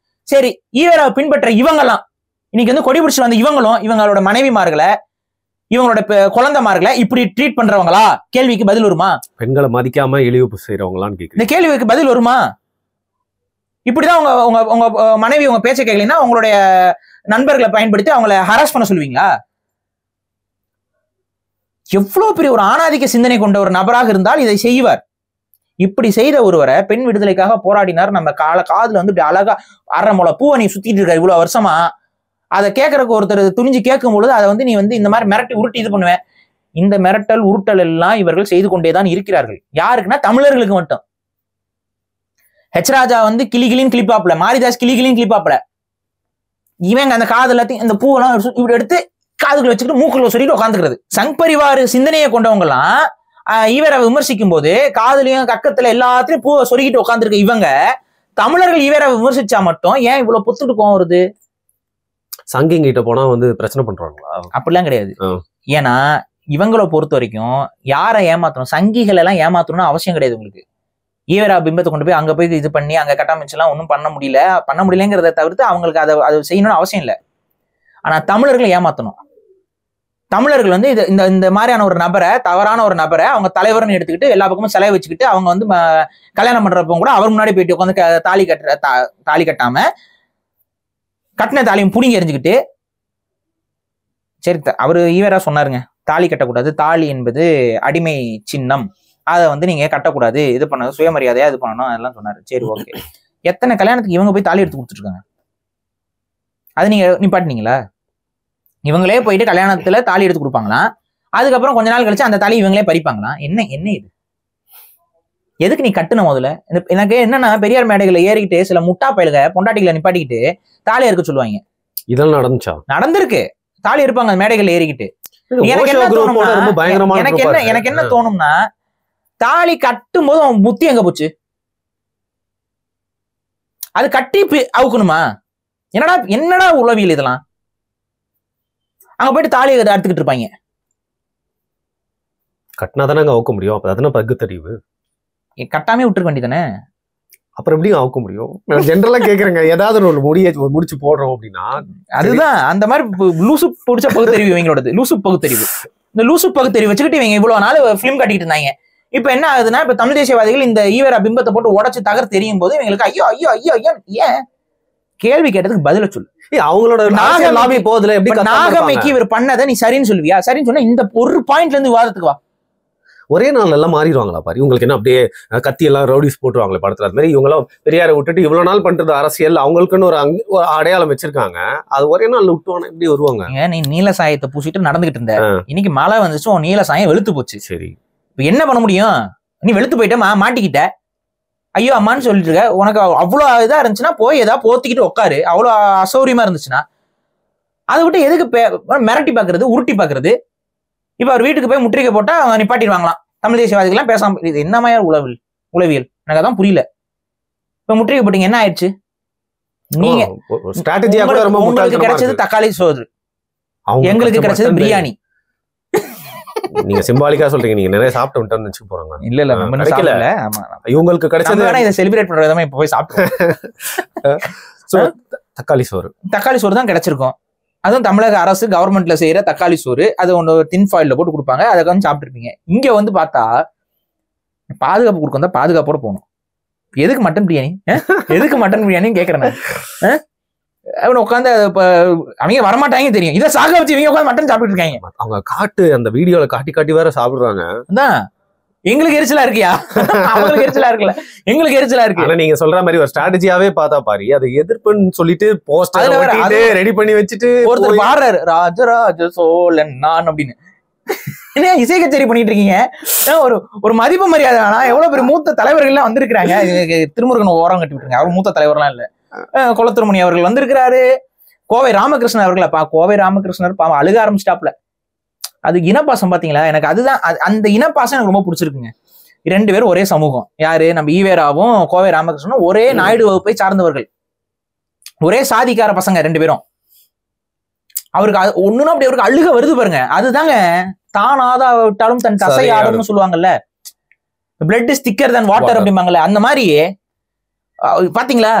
சரி, ஈவராவை பின்பற்ற இவங்கெல்லாம் இன்னைக்கு வந்து கொடி பிடிச்சு வந்த இவங்களும் இவங்களோட மனைவிமார்களை இவங்களோட குழந்தைமார்களை இப்படி ட்ரீட் பண்றவங்களா? கேள்விக்கு பதில் வருமா? பெண்களை மதிக்காம இழிவு செய்யறவங்களான்னு கேக்குறேன். இந்த கேள்விக்கு பதில் வருமா? இப்படிதான் உங்க உங்க உங்க மனைவி உங்க பேச்சை கேட்கலன்னா உங்களுடைய நண்பர்களை பயன்படுத்தி அவங்கள ஹராஸ் பண்ண சொல்லுவீங்களா? எவ்வளவு பெரிய ஒரு ஆணாதிக்க சிந்தனை கொண்ட ஒரு நபராக இருந்தால் இதை செய்வார். இப்படி செய்த ஒருவரை பெண் விடுதலைக்காக போராடினார். நம்ம காதுல வந்து இப்படி அழகா 1/2 முளை பூவை நீ சுத்திட்டு இருக்க இவ்வளவு வருஷமா, அதை கேட்கறதுக்கு ஒருத்தர் துணிஞ்சு கேட்கும் பொழுது அதை வந்து நீ வந்து இந்த மாதிரி மிரட்டி உருட்டி இது பண்ணுவேன். இந்த மிரட்டல் உருட்டல் எல்லாம் இவர்கள் செய்து கொண்டேதான் இருக்கிறார்கள். யாருக்குன்னா தமிழர்களுக்கு மட்டும். ஹெச் ராஜா வந்து கிளிகிளின்னு கிளிப்பாப்ல, மாரிதாஸ் கிளிகிளின்னு கிளிப்பாப்ல, இவங்க அந்த காது எல்லாத்தையும் இந்த பூவெல்லாம் இப்படி எடுத்து காதுக்குள்ள வச்சுக்கிட்டு மூக்குள்ள சொல்லிட்டு உட்காந்துக்கிறது. சங் பரிவார் சிந்தனையை கொண்டவங்க எல்லாம் ஈவரை விமர்சிக்கும் போது காதுலயும் கக்கத்துல எல்லாத்திலையும் பூவை சொருகிட்டு உட்காந்துருக்க இவங்க தமிழர்கள் ஈவரை விமர்சிச்சா மட்டும் ஏன் இவ்வளவு பொத்துட்டு கோவம் வருது? சங்கிங்கிட்ட போனா வந்து பிரச்சனை பண்றாங்களா? அப்படிலாம் கிடையாது. ஏன்னா இவங்களை பொறுத்த வரைக்கும் யாரை ஏமாத்தணும், சங்கிகள் எல்லாம் ஏமாத்தணும்னு அவசியம் கிடையாது. உங்களுக்கு ஈவேரா பிம்பத்தை கொண்டு போய் அங்க போய் இது பண்ணி அங்க கட்டமைச்செல்லாம் ஒன்றும் பண்ண முடியலங்கிறத தவிர்த்து அவங்களுக்கு அதை செய்யணும்னு அவசியம் இல்லை. ஆனா தமிழர்களை ஏமாத்தணும். தமிழர்கள் வந்து இந்த இந்த மாதிரியான ஒரு நபரை, தவறான ஒரு நபரை அவங்க தலைவர்னு எடுத்துக்கிட்டு எல்லா பக்கமும் செலவு வச்சுக்கிட்டு அவங்க வந்து கல்யாணம் பண்றப்போ கூட அவர் முன்னாடி போயிட்டு உட்காந்து தாலி கட்டாம கட்டின தாலியும் புடிங்கி எறிஞ்சுக்கிட்டு, சரி அவரு ஈவேரா சொன்னாருங்க, தாலி கட்டக்கூடாது, தாலி என்பது அடிமை சின்னம், அதை வந்து நீங்க கட்டக்கூடாது, இது பண்ண சுயமரியாதையா இது பண்ணணும் அதெல்லாம் சொன்னாரு. சரி ஓகே, எத்தனை கல்யாணத்துக்கு இவங்க போய் தாலி எடுத்து கொடுத்துருக்காங்க? அது நீங்க நிப்பாட்டினீங்களா? இவங்களே போயிட்டு கல்யாணத்துல தாலி எடுத்து கொடுப்பாங்களா, அதுக்கப்புறம் கொஞ்ச நாள் கழிச்சு அந்த தாலி இவங்களே பறிப்பாங்களா? என்ன இது? எதுக்கு நீ கட்டுன? முதல்ல எனக்கு என்னன்னா, பெரியார் மேடைகளை ஏறிக்கிட்டு சில முட்டா பயல்க பொண்டாட்டிகளை நிப்பாட்டிக்கிட்டு தாலி இருக்க சொல்லுவாங்க. இதெல்லாம் நடந்துச்சா? நடந்திருக்கு. தாலி இருப்பாங்க மேடைகள் ஏறிக்கிட்டு. எனக்கு என்ன தோணும்னா, தாலி கட்டும் போது அவன் புத்தி எங்க போச்சு? அது கட்டி அவுக்கணுமா? என்னடா உளவியல் இதெல்லாம்? அங்க போயிட்டு தாலியை அறுத்துக்கிட்டு இருப்பாங்க. கட்டினாதானே அங்க அவுக்க முடியும். அப்ப அதனால பகு தெரியுது. கட்டாமே விட்டுருக்க வேண்டியதானே. அப்புறம் எப்படி அவுக்க முடியும்? ஜென்ரலா கேக்குறேங்க. ஏதாவது ஒரு முடிச்சு போடுறோம் அப்படின்னா அதுதான் அந்த மாதிரி லூசு பிடிச்ச பகுத்தறிவு இவங்களோடது. லூசு பகுத்தறிவு. இந்த லூசு பகுத்தறிவு வச்சுக்கிட்டு இவங்க இவ்வளவு நாள் பிலிம் காட்டிட்டு இருந்தாங்க. இப்ப என்ன ஆகுதுன்னா, இப்ப தமிழ் தேசியவாதிகள் இந்த ஈவேரா பிம்பத்தை போட்டு உடச்சு தகர் தெரியும் போது இவங்களுக்கு ஐயோ ஐயோ ஐயோ ஐயோ. ஏன் கேள்வி கேட்டதுக்கு பதில சொல்லு. அவங்களோட லாபி போகுதுல எப்படி நாகமைக்கு இவர் பண்ணதை நீ சரின்னு சொல்லுவியா? சரின்னு சொன்னா இந்த ஒரு பாயிண்ட்ல இருந்து விவாதத்துக்கு வா. ஒரே நாள் எல்லாம் மாறிடுவாங்களா பாரு? உங்களுக்கு என்ன அப்படியே கத்தி எல்லாம் ரவுடிஸ் போட்டுருவாங்களே படத்துல? அது மாதிரி இவங்களாம் பெரியாரை விட்டுட்டு இவ்வளவு நாள் பண்றது அரசியல், அவங்களுக்குன்னு ஒரு அடையாளம் வச்சிருக்காங்க. அது ஒரே நாள் விட்டுவானா எப்படி வருவாங்க? நீ நீல சாயத்தை பூசிட்டு நடந்துகிட்டு இருந்த, இன்னைக்கு மழை வந்துச்சு, உன் நீல சாயம் வெளுத்து போச்சு. சரி, இப்ப என்ன பண்ண முடியும்? நீ வெளுத்து போயிட்ட, மாட்டிக்கிட்ட, ஐயோ அம்மான்னு சொல்லிட்டு இருக்க. உனக்கு அவ்வளவு இதா இருந்துச்சுன்னா போய் ஏதாவது போத்திக்கிட்டு உட்காரு. அவ்வளவு அசௌரியமா இருந்துச்சுன்னா அதை விட்டு எதுக்கு மிரட்டி பாக்குறது, உருட்டி பாக்குறது? இப்ப அவர் வீட்டுக்கு போய் முற்றுகை போட்டா அவங்க நிப்பாட்டிடுவாங்களாம். தமிழ் தேசியவாதிகள்லாம் பேசாம. இது என்ன மாதிரி உளவியல்? எனக்கு அதான் புரியல. இப்ப முற்றுகை போட்டீங்க, என்ன ஆயிடுச்சு? நீங்க உங்களுக்கு கிடைச்சது தக்காளி சோறு, எங்களுக்கு கிடைச்சது பிரியாணி. நீங்க சிம்பாலிக்கா சொல்றீங்க, நீங்க நிறைய சாப்பிட்டு விட்டோம்னு நினைச்சு போறாங்க. இல்ல இல்ல நம்ம கிடைக்கல. இவங்களுக்கு கிடைச்சது இதை செலிப்ரேட் பண்ற விதமா இப்ப போய் சாப்பிட்டோம். தக்காளி சோறு தான் கிடைச்சிருக்கும். அதுவும் தமிழக அரசு கவர்மெண்ட்ல செய்யற தக்காளி சோறு. அது ஒன்று டின் ஃபாயில்ல போட்டு கொடுப்பாங்க. அதை வந்து சாப்பிட்டுருப்பீங்க. இங்க வந்து பார்த்தா பாதுகாப்பு கொடுக்கணும், பாதுகாப்போட போகணும். எதுக்கு மட்டன் பிரியாணி? எதுக்கு மட்டன் பிரியாணின்னு கேட்கறேன். அவன் உட்காந்து அவங்க வரமாட்டாங்க தெரியும். இதை சாக வச்சு இவங்க உட்காந்து மட்டன் சாப்பிட்டு இருக்காங்க. அவங்க காட்டு அந்த வீடியோல காட்டி வேற சாப்பிடுறாங்க. அதான் எங்களுக்கு எரிச்சலா இருக்கியா? அவங்களுக்கு எரிச்சலா இருக்குல்ல, எங்களுக்கு எரிச்சலா இருக்கு. ஆனா நீங்க சொல்ற மாதிரி ஒரு ஸ்ட்ராட்டஜியாவே பார்த்தா பாரு, அது எதிர்ப்புன்னு சொல்லிட்டு போஸ்டர் ரெடி பண்ணி வச்சுட்டு ஒருத்தர் பாடுறாரு, ராஜராஜ சோழன் நான் அப்படின்னு. என்ன இசை கச்சேரி பண்ணிட்டு இருக்கீங்க? ஒரு மதிப்பு மரியாதை வேணா? எவ்வளவு பெரிய மூத்த தலைவர்கள் எல்லாம் வந்திருக்கிறாங்க. திருமுருகன் ஓரம் கட்டி விட்டுருங்க. அவர் மூத்த தலைவர்லாம் இல்ல. குளத்துருமணி அவர்கள் வந்திருக்கிறாரு. கோவை ராமகிருஷ்ணன் அவர்களப்பா, கோவை ராமகிருஷ்ணர் பாவம் அழுக ஆரம்பிச்சிட்டாப்ல. அது இனப்பாசம் பாத்தீங்களா? எனக்கு அதுதான், அந்த இனப்பாசம் எனக்கு ரொம்ப பிடிச்சிருக்குங்க. 2 பேரும் ஒரே சமூகம். யாரு? நம்ம ஈவேராவும் கோவை ராமகிருஷ்ணனும் ஒரே நாயுடு வகுப்பை சார்ந்தவர்கள், ஒரே சாதிக்கார பசங்க 2 பேரும். அவருக்கு ஒண்ணுன்னா அப்படி அவருக்கு அழுக வருது பாருங்க. அதுதாங்க தானாதா விட்டாலும் தன் தசை ஆடும்னு சொல்லுவாங்கல்ல. பிளட் இஸ் திக்கர் தன் வாட்டர் அப்படிம்பாங்கல்ல. அந்த மாதிரி பாத்தீங்களா?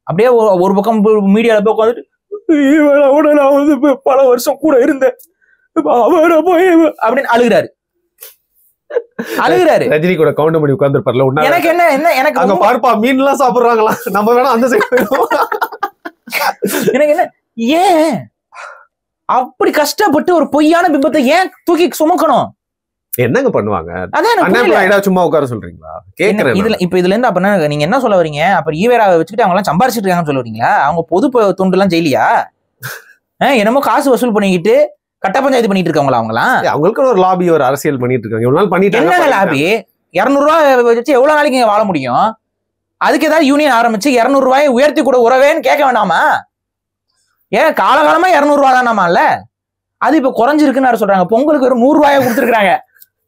அப்படியே ஒரு பக்கம் மீடியால போய் உட்காந்துட்டு நான் வந்து பல வருஷம் கூட இருந்தேன் அப்படின்னு அழுகிறாரு. ரஜினி கூட கவுண்ட் பண்ணி உட்கார்ந்துருப்பார்ல. எனக்கு என்ன எனக்கு அங்க பார்ப்பா மீன் எல்லாம் சாப்பிடுறாங்களா, நம்ம வேணா அந்த சைடு. எனக்கு என்ன, ஏன் அப்படி கஷ்டப்பட்டு ஒரு பொய்யான பிம்பத்தை ஏன் தூக்கி சுமக்கணும்? என்னங்க பண்ணுவாங்க? அதான் சும்மா உட்கார சொல்றீங்களா? கேக்குறேன். இதுல இருந்து அப்ப நீங்க என்ன சொல்ல வரீங்க? அப்ப ஈவேராவை வச்சுக்கிட்டு அவங்க எல்லாம் சம்பாரிச்சிட்டு இருக்காங்கன்னு சொல்ல வரீங்களா? அவங்க பொது தொண்டு எல்லாம் ஜெயிலியா? என்னமோ காசு வசூல் பண்ணிக்கிட்டு கட்ட பஞ்சாயத்து பண்ணிட்டு இருக்காங்களா? அவங்களுக்கு ஒரு லாபி, ஒரு அரசியல் பண்ணிட்டு இருக்காங்க. எவ்வளவு நாள் பண்ணிட்டு என்ன லாபி? 200 ரூபாய் வச்சு எவ்வளவு நாளைக்கு இங்க வாழ முடியும்? அதுக்கு ஏதாவது யூனியன் ஆரம்பிச்சு 200 ரூபாயை உயர்த்தி கூட உறவேன்னு கேட்க வேண்டாமா? ஏன் காலகாலமா 200 ரூபாய் தானாமா? இல்ல அது இப்ப குறைஞ்சிருக்குன்னு சொல்றாங்க. பொங்கலுக்கு ஒரு 100 ரூபாயை கொடுத்துருக்காங்க.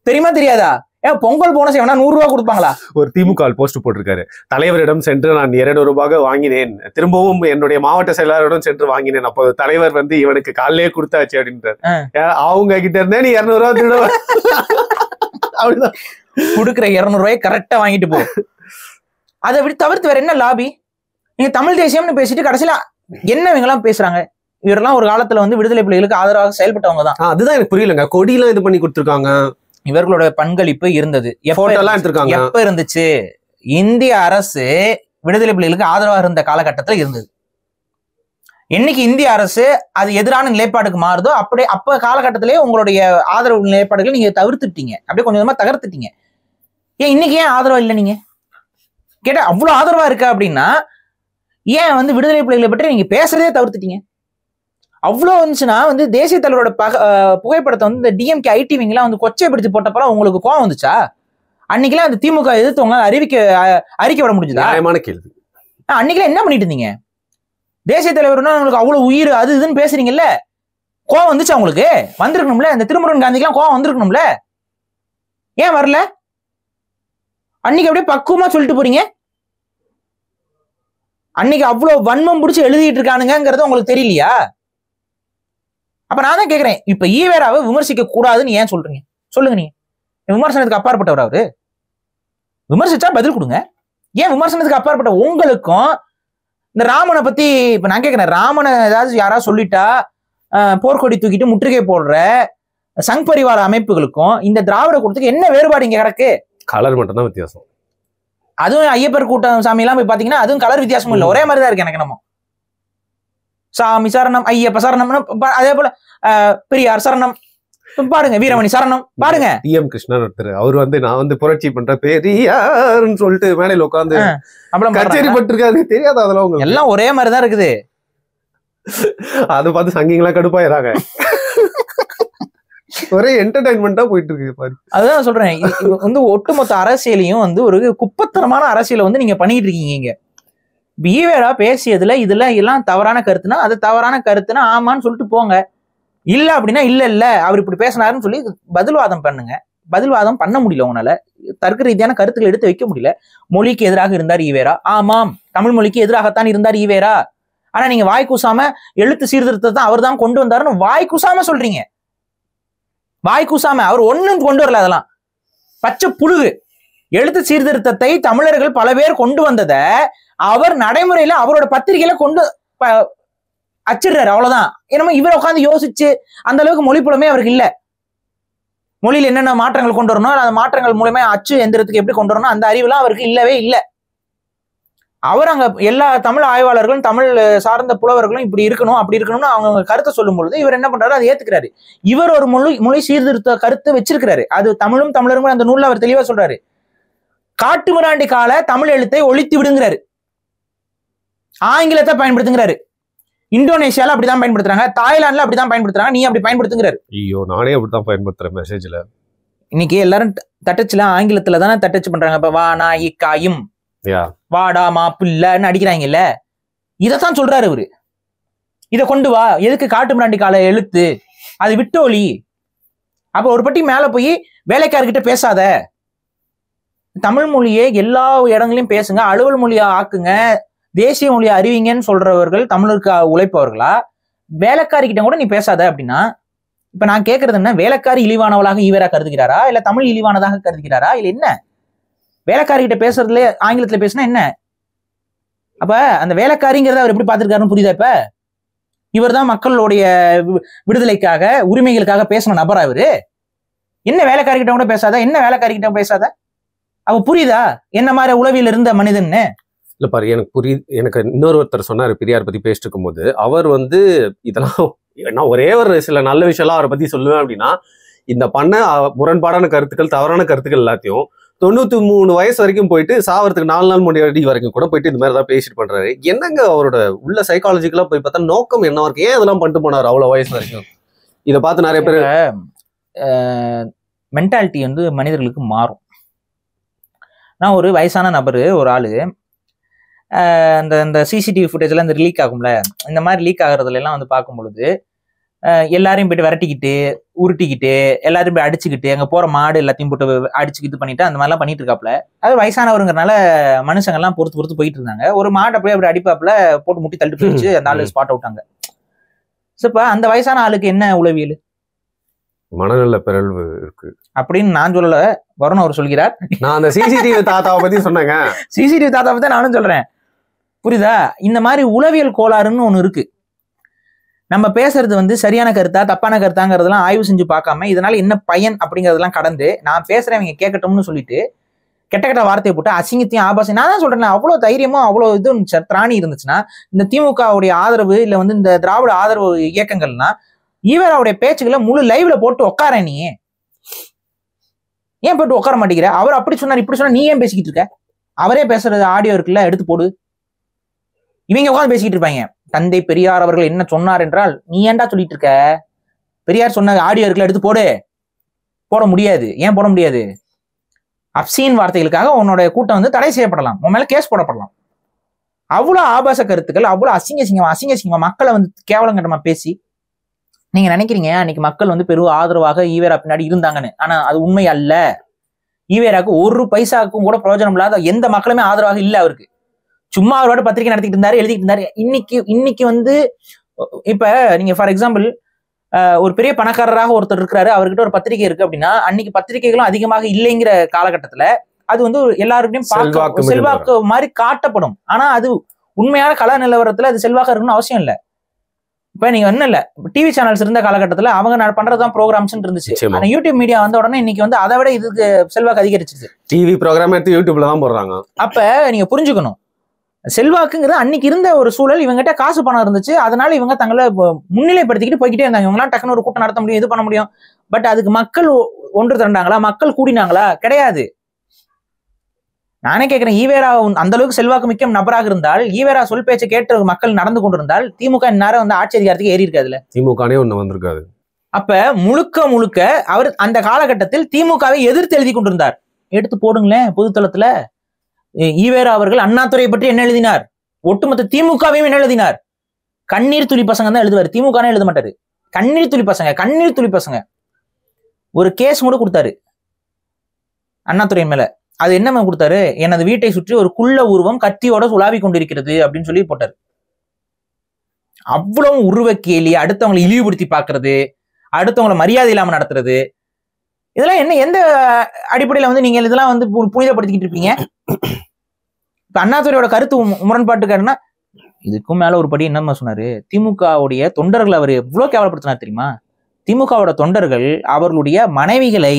தெரியுமா தெரியாதா? ஏன் பொங்கல் போனஸ் எவனா 100 ரூபாய் கொடுப்பாங்களா? ஒரு திமுக போஸ்ட் போட்டிருக்காரு, தலைவரிடம் சென்று நான் 200 ரூபாய் வாங்கினேன், திரும்பவும் என்னுடைய மாவட்ட செயலாளரிடம் சென்று வாங்கினேன், அப்போ தலைவர் வந்து இவனுக்கு காலையே கொடுத்தாச்சு அப்படின்றாரு. அவங்க கிட்ட இருந்தே நீ 200 ரூபாய் திருட அப்படிதான் கொடுக்குற 200 ரூபாய் கரெக்டா வாங்கிட்டு போ. அதை விட தவிர்த்து வேற என்ன லாபி? நீங்க தமிழ் தேசியம்னு பேசிட்டு கடைசியில என்ன இவங்கெல்லாம் பேசுறாங்க? இவரெல்லாம் ஒரு காலத்துல வந்து விடுதலை புலிகளுக்கு ஆதரவாக செயல்பட்டவங்க தான். அதுதான் எனக்கு புரியலங்க. கொடியெல்லாம் இது பண்ணி கொடுத்துருக்காங்க, இவர்களோட பங்களிப்பு இருந்தது. எப்ப இருந்துச்சு? இந்திய அரசு விடுதலை புலிகளுக்கு ஆதரவாக இருந்த காலகட்டத்துல இருந்தது. என்னைக்கு இந்திய அரசு அது எதிரான நிலைப்பாடுக்கு மாறுதோ அப்படியே அப்ப காலகட்டத்திலேயே உங்களுடைய ஆதரவு நிலைப்பாடுகளை நீங்க தவிர்த்துட்டீங்க, அப்படியே கொஞ்சம் கொஞ்சமா தகர்த்துட்டீங்க. ஏன் இன்னைக்கு ஏன் ஆதரவா இல்லை? நீங்க கேட்டா அவ்வளவு ஆதரவா இருக்க அப்படின்னா ஏன் வந்து விடுதலை புலிகளை பற்றி நீங்க பேசுறதே தவிர்த்துட்டீங்க? அவ்வளோ வந்துச்சுன்னா வந்து தேசிய தலைவரோட புகைப்படத்தை வந்து இந்த டிஎம்கே ஐடிவிங்கெல்லாம் வந்து கொச்சைப்படுத்தி போட்டப்பறம் உங்களுக்கு கோவம் வந்துச்சா? அன்னைக்கெல்லாம் அந்த திமுக எதிர்த்து உங்களால் அறிக்கை விட முடிஞ்சதா? நியாயமான கேள்வி. அன்னைக்கெல்லாம் என்ன பண்ணிட்டு இருந்தீங்க? தேசிய தலைவர்னா உங்களுக்கு அவ்வளவு உயிர் அது இதுன்னு பேசுறீங்கல்ல, கோவம் வந்துச்சா உங்களுக்கு? வந்திருக்கணும்ல. இந்த திருமுருகன் காந்திக்கெல்லாம் கோவம் வந்திருக்கணும்ல, ஏன் வரல? அன்னைக்கு அப்படியே பக்குவமா சொல்லிட்டு போறீங்க. அன்னைக்கு அவ்வளவு வன்மம் பிடிச்சி எழுதிட்டு இருக்கானுங்கிறது உங்களுக்கு தெரியலையா? அப்ப நான் தான் கேக்குறேன், இப்ப ஈவேராவை விமர்சிக்க கூடாதுன்னு ஏன் சொல்றீங்க? சொல்லுங்க. நீங்க விமர்சனத்துக்கு அப்பாற்பட்டவர் அவரு, விமர்சிச்சா பதில் கொடுங்க. ஏன் விமர்சனத்துக்கு அப்பாற்பட்ட உங்களுக்கும் இந்த ராமனை பத்தி இப்ப நான் கேட்கிறேன், ராமனை ஏதாவது யாராவது சொல்லிட்டா போர்க்கொடி தூக்கிட்டு முற்றுகை போடுற சங் பரிவார அமைப்புகளுக்கும் இந்த திராவிட கூட்டத்துக்கு என்ன வேறுபாடு இங்க கிடக்கு? கலர் மட்டும் தான் வித்தியாசம். அதுவும் ஐயப்பர் கூட்டம் சாமி எல்லாம் போய் பாத்தீங்கன்னா அதுவும் கலர் வித்தியாசமும் இல்லை, ஒரே மாதிரிதான் இருக்கு எனக்கு. நம்ம சாமி சரணம், ஐயப்ப சரணம், அதே போல பெரியார் சரணம் பாடுங்க, வீரமணி சரணம் பாடுங்க. டிஎம் கிருஷ்ணன் ஒருத்தர் அவர் வந்து நான் வந்து புரட்சி பண்ற பெரியார்னு சொல்லிட்டு மேடையில உட்காந்து கச்சேரி பட்டிருக்காரு, தெரியாத அதெல்லாம் உங்களுக்கு எல்லாம் ஒரே மாதிரிதான் இருக்குது. அதை பார்த்து சங்கிங்களா கடுப்பாயிராங்க. ஒரே என்டர்டைன்மெண்டா போயிட்டு இருக்கு பாரு. அதுதான் சொல்றேன், வந்து ஒட்டுமொத்த அரசியலையும் வந்து ஒரு குப்பத்தனமான அரசியலை வந்து நீங்க பண்ணிட்டு இருக்கீங்க. ஈவேரா பேசியதுல இதுல எல்லாம் தவறான கருத்துனா அது தவறான கருத்துனா ஆமான்னு சொல்லிட்டு போங்க, இல்ல அப்படின்னா இல்ல அவர் இப்படி பேசினாருன்னு சொல்லி பதில்வாதம் பண்ணுங்க. பதில்வாதம் பண்ண முடியல, உங்களால தர்க்க ரீதியான கருத்துக்களை எடுத்து வைக்க முடியல. மொழிக்கு எதிராக இருந்தார் ஈவேரா, ஆமாம் தமிழ் மொழிக்கு எதிராகத்தான் இருந்தார் ஈவேரா. ஆனா நீங்க வாய் கூசாம எழுத்து சீர்திருத்தத்தை அவர் தான் கொண்டு வந்தாருன்னு வாய் கூசாம சொல்றீங்க. வாய் கூசாம அவர் ஒண்ணும் கொண்டு வரல, அதெல்லாம் பச்சை புழுகு. எழுத்து சீர்திருத்தத்தை தமிழர்கள் பல பேர் கொண்டு வந்தத அவர் நடைமுறையில அவரோட பத்திரிகையில கொண்டு அச்சிடுறாரு, அவ்வளவுதான். என்னமோ இவரை உட்காந்து யோசிச்சு அந்த அளவுக்கு மொழி புலமே அவருக்கு இல்ல. மொழியில என்னென்ன மாற்றங்கள் கொண்டு வரணும், அந்த மாற்றங்கள் மூலமே அச்சு எந்திரத்துக்கு எப்படி கொண்டு வரணும், அந்த அறிவுலாம் அவருக்கு இல்லவே இல்லை. அவர் அங்க எல்லா தமிழ் ஆய்வாளர்களும் தமிழ் சார்ந்த புலவர்களும் இப்படி இருக்கணும் அப்படி இருக்கணும்னு அவங்க கருத்தை சொல்லும் பொழுது இவர் என்ன பண்றாரு, அதை ஏத்துக்கிறாரு. இவர் ஒரு மொழி சீர்திருத்த கருத்து வச்சிருக்கிறாரு, அது தமிழும் தமிழரும் அந்த நூல்ல அவர் தெளிவா சொல்றாரு. காட்டுமிராண்டி கால தமிழ் எழுத்தை ஒழித்து விடுங்கிறாரு, ஆங்கிலத்தை பயன்படுத்துங்கிறாரு. இந்தோனேஷியால அப்படிதான் பயன்படுத்துறாங்க, தாய்லாந்துல அப்படிதான் பயன்படுத்துறாங்க, நீ அப்படி பயன்படுத்துங்கிறாரு. ஐயோ நானே அப்படித்தான் பயன்படுத்துறேன் மெசேஜ்ல. இன்னைக்கு எல்லாரும் டச்சுல ஆங்கிலத்துல தானே டச் பண்றாங்க. இப்ப வா நாய் காயும் வாடா மாப்பிள்ளன்னு அடிக்கிறாங்கல்ல, இதைத்தான் சொல்றாரு இவரு. இதை கொண்டு வா, எதுக்கு காட்டு மிராண்டி கால எழுத்து, அது விட்டோலி. அப்ப ஒரு பட்டி மேல போய் வேலைக்காரர்கிட்ட பேசாத, தமிழ் மொழியை எல்லா இடங்களையும் பேசுங்க, அலுவல் மொழியா ஆக்குங்க, தேசிய மொழியை அறிவிங்கன்னு சொல்றவர்கள் தமிழுக்கு உழைப்பவர்களா? வேலைக்காரிக்கிட்ட கூட நீ பேசாத அப்படின்னா இப்ப நான் கேட்கறது என்ன, வேலைக்காரி இழிவானவளாக ஈவேரா கருதுகிறாரா, இல்ல தமிழ் இழிவானதாக கருதுகிறாரா, இல்ல என்ன? வேலைக்காரிகிட்ட பேசுறதுல ஆங்கிலத்துல பேசினா என்ன? அப்ப அந்த வேலைக்காரிங்கிறத அவர் எப்படி பார்த்திருக்காருன்னு புரியுதா? இப்ப இவர் தான் மக்களுடைய விடுதலைக்காக உரிமைகளுக்காக பேசின நபரா இவரு? என்ன வேலைக்காரிகிட்ட கூட பேசாத, என்ன வேலைக்காரிகிட்ட பேசாத? அப்ப புரியுதா என்ன மாதிரி உளவியல் இருந்த மனிதன்னு? இல்ல பாரு, எனக்கு புரியுது. எனக்கு இன்னொருத்தர் சொன்னாரு பெரியார் பத்தி பேசிட்டு இருக்கும் போது, அவர் வந்து இதெல்லாம் நான் ஒரே ஒரு சில நல்ல விஷயம்லாம் அவரை பத்தி சொல்லுவேன் அப்படின்னா, இந்த பண்ண முரண்பாடான கருத்துக்கள் தவறான கருத்துக்கள் எல்லாத்தையும் 93 வயசு வரைக்கும் போயிட்டு சாவறதுக்கு 4 நாள் முன்னாடி வரைக்கும் கூட போயிட்டு இந்த மாதிரி தான் பேசிட்டு பண்றாரு. என்னங்க அவரோட உள்ள சைக்காலஜிக்கலா போய் பார்த்தா நோக்கம் என்னவா இருக்கு? ஏன் இதெல்லாம் பண்ணிட்டு போனாரு அவ்வளவு வயசு வரைக்கும்? இதை பார்த்து நிறைய பேர் மென்டாலிட்டி வந்து மனிதர்களுக்கு மாறும். நான் ஒரு வயசான நபரு, ஒரு ஆளு இந்த சிசிடிவி ஃபுட்டேஜ்லாம் இந்த லீக் ஆகும்ல, இந்த மாதிரி லீக் ஆகுறதுல எல்லாம் வந்து பார்க்கும் பொழுது எல்லாரையும் போயிட்டு விரட்டிக்கிட்டு உருட்டிக்கிட்டு எல்லாரையும் போய் அடிச்சுக்கிட்டு அங்க போற மாடு எல்லாத்தையும் போட்டு அடிச்சுக்கிட்டு பண்ணிட்டு அந்த மாதிரிலாம் பண்ணிட்டு இருக்காப்புல. அது வயசானவருங்கிறனால மனுஷங்கள்லாம் பொறுத்து போயிட்டு இருந்தாங்க. ஒரு மாடை அப்படியே அப்படி அடிப்பாப்புல போட்டு முட்டி தள்ளிட்டு போயிடுச்சு, அந்த ஆளு ஸ்பாட் அவுட்டாங்க. இப்ப அந்த வயசான ஆளுக்கு என்ன உளவியல்? மனநல பிறழ்வு இருக்கு அப்படின்னு நான் சொல்லல, வருண் அவர் சொல்கிறார். நான் அந்த சிசிடிவி தாத்தாவை பத்தி சொன்னேங்க. சிசிடிவி தாத்தாவை பத்தி நானும் சொல்றேன், புரியுதா? இந்த மாதிரி உளவியல் கோளாறுன்னு ஒண்ணு இருக்கு. நம்ம பேசுறது வந்து சரியான கருத்தா தப்பான கருத்தாங்கிறதெல்லாம் ஆய்வு செஞ்சு பார்க்காம இதனால என்ன பயன் அப்படிங்கறதெல்லாம் கடந்து நான் பேசுறேன் இவங்க கேட்கட்டும்னு சொல்லிட்டு கெட்ட வார்த்தையை போட்டு அசிங்கத்தையும் ஆபாசம். நான் தான் சொல்றேன், அவ்வளவு தைரியமும் அவ்வளவு இது திராணி இருந்துச்சுன்னா இந்த திமுகவுடைய ஆதரவு இல்ல வந்து இந்த திராவிட ஆதரவு இயக்கங்கள்னா ஈவேராவுடைய பேச்சுக்களை முழு லைவ்ல போட்டு உட்கார. நீ ஏன் போட்டு உட்கார மாட்டேங்கிற? அவர் அப்படி சொன்னார் இப்படி சொன்னா நீ ஏன் பேசிக்கிட்டு இருக்க? அவரே பேசுறது ஆடியோ இருக்குல்ல, எடுத்து போடு. இவங்க உட்காந்து பேசிக்கிட்டு இருப்பாங்க. தந்தை பெரியார் அவர்கள் என்ன சொன்னார் என்றால் நீ ஏன்டா சொல்லிட்டு இருக்க? பெரியார் சொன்ன ஆடியோ இருக்குல்ல, எடுத்து போடு. போட முடியாது. ஏன் போட முடியாது? அப்சீன் வார்த்தைகளுக்காக உன்னோட கூட்டம் வந்து தடை செய்யப்படலாம், உன் மேல கேஸ் போடப்படலாம். அவ்வளவு ஆபாச கருத்துக்கள், அவ்வளவு அசிங்கமா மக்களை வந்து கேவலங்கட்டமா பேசி நீங்க நினைக்கிறீங்க அன்னைக்கு மக்கள் வந்து பெரும் ஆதரவாக ஈவேரா பின்னாடி இருந்தாங்கன்னு. ஆனா அது உண்மை அல்ல. ஈவேராக்கு ஒரு பைசாவுக்கும் கூட பிரயோஜனம் இல்லாத எந்த மக்களுமே ஆதரவாக இல்லை. அவருக்கு சும்மா அவரோட பத்திரிகை நடத்திட்டு இருந்தாரு, எழுதிட்டு இருந்தாரு. இன்னைக்கு வந்து இப்ப நீங்க ஃபார் எக்ஸாம்பிள் ஒரு பெரிய பணக்காரராக ஒருத்தர் இருக்கிறாரு, அவர்கிட்ட ஒரு பத்திரிகை இருக்கு அப்படின்னா அன்னைக்கு பத்திரிகைகளும் அதிகமாக இல்லைங்கிற காலகட்டத்துல அது வந்து எல்லாருக்கிட்டையும் செல்வாக்கு மாதிரி காட்டப்படும். ஆனா அது உண்மையான கலா நிலவரத்துல அது செல்வாக்கு இருக்குன்னு அவசியம் இல்லை. இப்ப நீங்க ஒன்னும் இல்ல, டிவி சேனல்ஸ் இருந்த காலகட்டத்துல அவங்க பண்றதுதான் ப்ரோக்ராம்ஸ் இருந்துச்சு. ஆனா யூடியூப் மீடியா வந்த உடனே இன்னைக்கு வந்து அதை விட இதுக்கு செல்வாக்கு அதிகரிச்சிருச்சு. டிவி ப்ரோக்ராம் எடுத்து யூடியூப்ல தான் போடுறாங்க. அப்ப நீங்க புரிஞ்சுக்கணும், செல்வாக்குங்கிறது அன்னைக்கு இருந்த ஒரு சூழல். இவங்ககிட்ட காசு பணம் இருந்துச்சு, அதனால இவங்க தங்களை முன்னிலைப்படுத்திக்கிட்டு போய்கிட்டே இருந்தாங்க. இவங்கலாம் டக்குனு ஒரு கூட்டம் நடத்த முடியும், இது பண்ண முடியும். பட் அதுக்கு மக்கள் ஒன்று திரண்டாங்களா? மக்கள் கூடினாங்களா? கிடையாது. நானே கேட்கிறேன், ஈவேரா அந்த அளவுக்கு செல்வாக்கு மிக்க நபராக இருந்தால், ஈவேரா சொல் பேச்சை கேட்டு மக்கள் நடந்து கொண்டிருந்தால் திமுக இந்நேரம் வந்து ஆட்சி அதிகாரத்துக்கு ஏறி இருக்காதுல்ல. திமுகனே ஒண்ணு வந்திருக்காது. அப்ப முழுக்க அவர் அந்த காலகட்டத்தில் திமுகவை எதிர்த்து எழுதி கொண்டிருந்தார். எடுத்து போடுங்களேன் பொதுத்தளத்துல. ஈவேரா அவர்கள் அண்ணாதுரையை பற்றி என்ன எழுதினார்? ஒட்டுமொத்த திமுகவையும் என்ன எழுதினார்? கண்ணீர் துளி பசங்க தான் எழுதுவார், திமுக எழுத மாட்டாரு. கண்ணீர் துளி பசங்க. ஒரு கேஸ் கூட கொடுத்தாரு அண்ணாதுரையின் மேல. அது என்ன கொடுத்தாரு? எனது வீட்டை சுற்றி ஒரு குள்ள உருவம் கத்தியோட சுலாவி கொண்டிருக்கிறது அப்படின்னு சொல்லி போட்டாரு. அவ்வளவு உருவ கேலி, அடுத்தவங்களை இழிவுபடுத்தி பாக்குறது, அடுத்தவங்களை மரியாதை இல்லாம நடத்துறது, இதெல்லாம் என்ன எந்த அடிப்படையில வந்து நீங்க இதெல்லாம் வந்து புனிதப்படுத்திக்கிட்டு இருப்பீங்க? இப்ப அண்ணாதுரையோட கருத்து முரண்பாட்டுக்காருன்னா இதுக்கும் மேல ஒரு படி என்னமா சொன்னாரு? திமுகவுடைய தொண்டர்கள் அவர் எவ்வளவு கேவலப்படுத்தினார் தெரியுமா? திமுகவோட தொண்டர்கள் அவர்களுடைய மனைவிகளை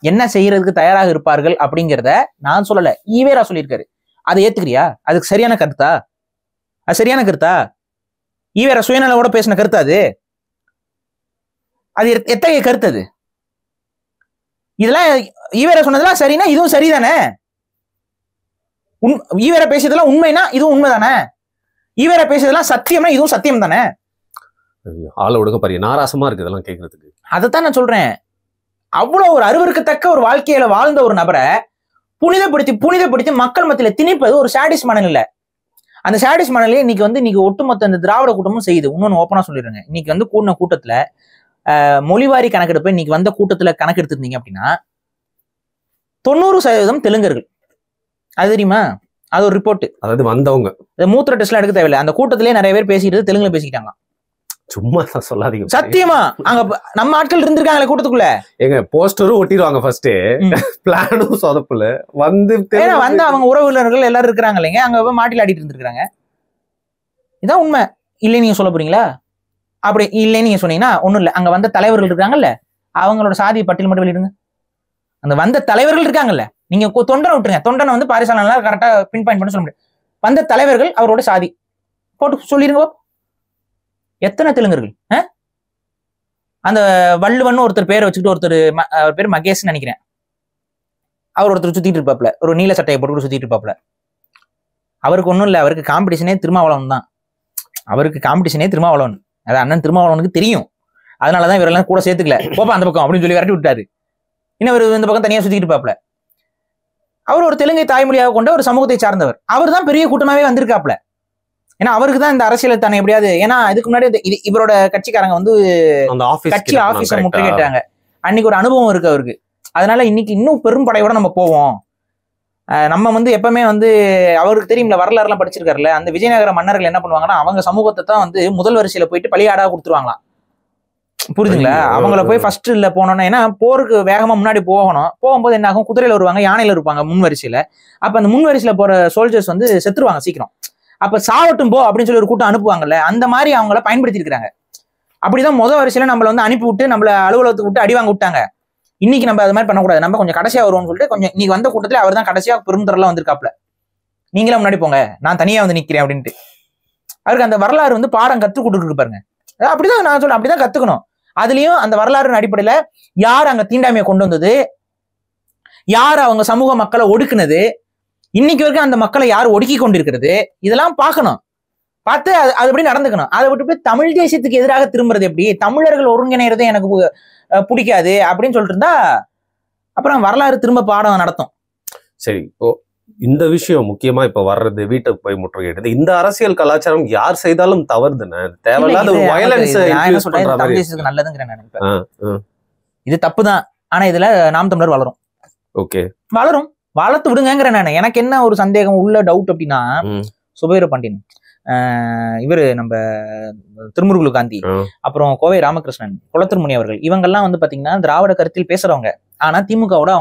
என்ன செய்யறதுக்கு தயாராக இருப்பார்கள் அப்படிங்கிறத நான் சொல்லல, ஈவேரா சொல்லியிருக்காரு. அதை ஏத்துக்கிறியா? அதுக்கு சரியான கருத்தா? அது சரியான கருத்தா? ஈவேரா சுயநலவோட பேசின கருத்து அது? அது எத்தகைய கருத்து அது? இதெல்லாம் ஈவேரா சொன்னதெல்லாம் சரினா இதுவும் சரிதானே? ஈவேரா பேசியதெல்லாம் உண்மைனா இதுவும் உண்மைதானே? ஈவேரா பேசியதெல்லாம் சத்தியம்னா இதுவும் சத்தியம் தானே? ஆள ஒடுங்க பாரு, நாராசமா இருக்கு இதெல்லாம் கேட்கறதுக்கு. அதைத்தான் நான் சொல்றேன். அவ்வளவு ஒரு அருவருக்கத்தக்க ஒரு வாழ்க்கையில வாழ்ந்த ஒரு நபரை புனிதப்படுத்தி மக்கள் மத்தியில திணிப்பது ஒரு சாடிஸ் மனநிலை. அந்த சாடிஸ் மனநிலையை இன்னைக்கு ஒட்டுமொத்த இந்த திராவிட கூட்டமும் செய்யுது. இன்னொன்னு ஓப்பனா சொல்லிடுங்க, இன்னைக்கு வந்து கூடின கூட்டத்துல மொழிவாரி கணக்கெடுப்பு இன்னைக்கு வந்த கூட்டத்துல கணக்கெடுத்திருந்தீங்க அப்படின்னா 90% தெலுங்கர்கள். அது தெரியுமா? அது ஒரு ரிப்போர்ட். அதாவது வந்தவங்க மூத்திர டெஸ்ட் எல்லாம் எடுக்க தேவையில்லை. அந்த கூட்டத்திலேயே நிறைய பேர் பேசிட்டு தெலுங்குல பேசிக்கிட்டாங்க. சும்மா சொல்லாதீங்க, சத்தியமா. அங்க நம்ம ஆட்கள் இருந்திருக்காங்களே கூட்டத்துக்குள்ள. எங்க போஸ்டரும் ஒட்டிடுவாங்க, ஃபர்ஸ்ட் பிளானும் சொதப்புல வந்து அவங்க உறவினர்கள் எல்லாரும் இருக்கிறாங்க இல்லைங்க, அங்க மாட்டில் ஆடிட்டு இருந்திருக்காங்க. இதான் உண்மை. இல்லைன்னு நீங்க சொல்ல போறீங்களா? அப்படி இல்லைன்னு நீங்க சொன்னீங்கன்னா ஒண்ணும் இல்லை, அங்க வந்த தலைவர்கள் இருக்காங்கல்ல, அவங்களோட சாதி பட்டியல் மட்டும் வெளியிடுங்க. அந்த வந்த தலைவர்கள் இருக்காங்கல்ல, நீங்க தொண்டனை விட்டுருங்க, தொண்டனை வந்து பாரிசாலனால கரெக்டா பின் பாயிண்ட் பண்ண சொல்ல முடியும். வந்த தலைவர்கள் அவரோட சாதி போட்டு சொல்லிருங்க. எத்தனை தெலுங்கர்கள்? அந்த வள்ளுவன் ஒருத்தர் பேரை வச்சுக்கிட்டு ஒருத்தர் பேர் மகேஷ் நினைக்கிறேன், அவர் ஒருத்தர் சுத்திட்டு இருப்பாப்ல, ஒரு நீல சட்டையை போட்டு சுத்திட்டு இருப்பாப்ல. அவருக்கு ஒன்றும் இல்லை, அவருக்கு காம்படிஷனே திருமாவளவன் தான். அது அண்ணன் திருமாவளவனுக்கு தெரியும். அதனாலதான் இவரெல்லாம் கூட சேர்த்துக்கல, போப்பா அந்த பக்கம் அப்படின்னு சொல்லி விரட்டி விட்டாரு. இன்னொரு இந்த பக்கம் தனியா சுத்திட்டு இருப்பாப்ல. அவர் ஒரு தெலுங்கை தாய்மொழியாக கொண்ட ஒரு சமூகத்தை சார்ந்தவர். அவர் தான் பெரிய கூட்டமாவே வந்திருக்காப்ல. ஏன்னா அவருக்கு தான் இந்த அரசியல் தானே எப்படியாவது, ஏன்னா இதுக்கு முன்னாடி இவரோட கட்சிக்காரங்க வந்து கட்சி ஆபீஸை முற்றுகையிட்டாங்க. அன்னைக்கு ஒரு அனுபவம் இருக்கு அவருக்கு. அதனால இன்னைக்கு இன்னும் பெரும் படையோட நம்ம போவோம். நம்ம வந்து எப்பவுமே வந்து அவருக்கு தெரியும்ல, வரலாறு எல்லாம் படிச்சிருக்காருல்ல, அந்த விஜயநகர மன்னர்கள் என்ன பண்ணுவாங்கன்னா அவங்க சமூகத்தை தான் வந்து முதல் வரிசையில போயிட்டு பலியாடா கொடுத்துருவாங்களாம். புரியுதுங்களா? அவங்கள போய் ஃபர்ஸ்ட் இல்ல போனோம்னா, ஏன்னா போருக்கு வேகமா முன்னாடி போகணும். போகும்போது என்ன ஆகும், குதிரையில வருவாங்க, யானையில இருப்பாங்க முன் வரிசையில. அப்ப அந்த முன் வரிசையில போற சோல்ஜர்ஸ் வந்து செத்துருவாங்க சீக்கிரம். அப்ப சாவட்டும் போ அப்படின்னு சொல்லி ஒரு கூட்டம் அனுப்புவாங்கல்ல, அந்த மாதிரி அவங்கள பயன்படுத்தி இருக்காங்க. அப்படிதான் முதல் வரிசையில நம்மள வந்து அனுப்பி விட்டு நம்மள அலுவலகத்துக்கு விட்டு அடி வாங்க விட்டாங்க. இன்னைக்கு நம்ம அது மாதிரி பண்ணக்கூடாது, நம்ம கொஞ்சம் கடைசியா வருவோம்னு சொல்லிட்டு கொஞ்சம் இன்னைக்கு வந்த கூட்டத்துல அவர் தான் கடைசியா பெருந்தரெல்லாம் வந்திருக்காப்ல. நீங்களே முன்னாடி போங்க, நான் தனியா வந்து நிக்கிறேன் அப்படின்ட்டு. அவருக்கு அந்த வரலாறு வந்து பாடம் கற்றுக் கொடுத்துருக்கு பாருங்க. அப்படிதான் நான் சொல்ல, அப்படிதான் கத்துக்கணும். அதுலயும் அந்த வரலாறு அடிப்படையில யார் அங்க தீண்டாமையை கொண்டு வந்தது, யார் அவங்க சமூக மக்களை ஒடுக்குனது, இன்னைக்கு வரைக்கும் அந்த மக்களை யார் ஒடுக்கி கொண்டிருக்கிறது, இதெல்லாம் பார்க்கணும். பார்த்து அது எப்படி நடந்துக்கணும். அதை விட்டு தமிழ் தேசியத்துக்கு எதிராக திரும்புறது எப்படி, தமிழர்கள் ஒருங்கிணைறதே எனக்கு பிடிக்காது அப்படின்னு சொல்லிட்டு இருந்தா அப்புறம் வரலாறு திரும்ப பாடம் நடத்தும். சரி, இப்போ இந்த விஷயம் முக்கியமா இப்ப வர்றது, வீட்டுக்கு போய் முற்றுகையிடுது, இந்த அரசியல் கலாச்சாரம் யார் செய்தாலும் தவறுதுன்னு, தேவையில்லாத ஒரு வயலன்ஸ் நல்லதுங்கிறேன் நினைப்பேன். இது தப்புதான். ஆனா இதுல நாம் தமிழர் வளரும். ஓகே, வளரும், வளர்த்து விடுங்கிறேன் நான். எனக்கு என்ன ஒரு சந்தேகம் உள்ள டவுட் அப்படின்னா, சுபவீர பாண்டியன், இவரு நம்ம திருமுருகுலு காந்தி, அப்புறம் கோவை ராமகிருஷ்ணன், குளத்திருமுனி அவர்கள், இவங்கெல்லாம் வந்து பாத்தீங்கன்னா திராவிட கருத்தில் பேசுறவங்க. ஆனா திமுகவோட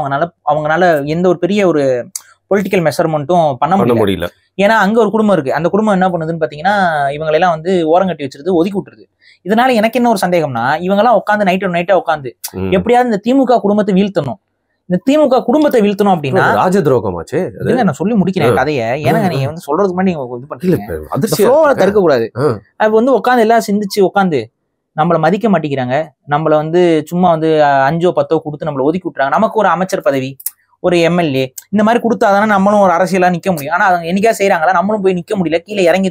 அவங்கனால எந்த ஒரு பெரிய ஒரு பொலிட்டிக்கல் மெஷர்மெண்ட்டும் பண்ண முடியல. ஏன்னா அங்க ஒரு குடும்பம் இருக்கு. அந்த குடும்பம் என்ன பண்ணுதுன்னு பாத்தீங்கன்னா இவங்களெல்லாம் வந்து ஓரங்கட்டி வச்சிருது, ஒதுக்கி விட்டுருது. இதனால எனக்கு என்ன ஒரு சந்தேகம்னா, இவங்கெல்லாம் உட்காந்து நைட்டா உட்காந்து எப்படியாவது இந்த திமுக குடும்பத்தை வீழ்த்தணும், இந்த திமுக குடும்பத்தை வீழ்த்தணும் அப்படின்னா ராஜ துரோகமாச்சு. நான் சொல்லி முடிக்கிறேன் கதையை. ஏன்னா நீங்க வந்து சொல்றதுக்கு முன்னாடி இது தடுக்க கூடாது. அது வந்து உட்காந்து எல்லாம் சிந்திச்சு உட்காந்து நம்மள மதிக்க மாட்டேங்கிறாங்க, நம்மள வந்து சும்மா வந்து 5 or 10 கொடுத்து நம்மள ஒதுக்கி விட்டுறாங்க. நமக்கு ஒரு அமைச்சர் பதவி, ஒரு எம்எல்ஏ இந்த மாதிரி கொடுத்தாதானே நம்மளும் ஒரு அரசியலா நிக்க முடியும். ஆனா அவங்க என்னைக்கா செய்யறாங்களா, நம்மளும் போய் நிக்க முடியல, கீழே இறங்கி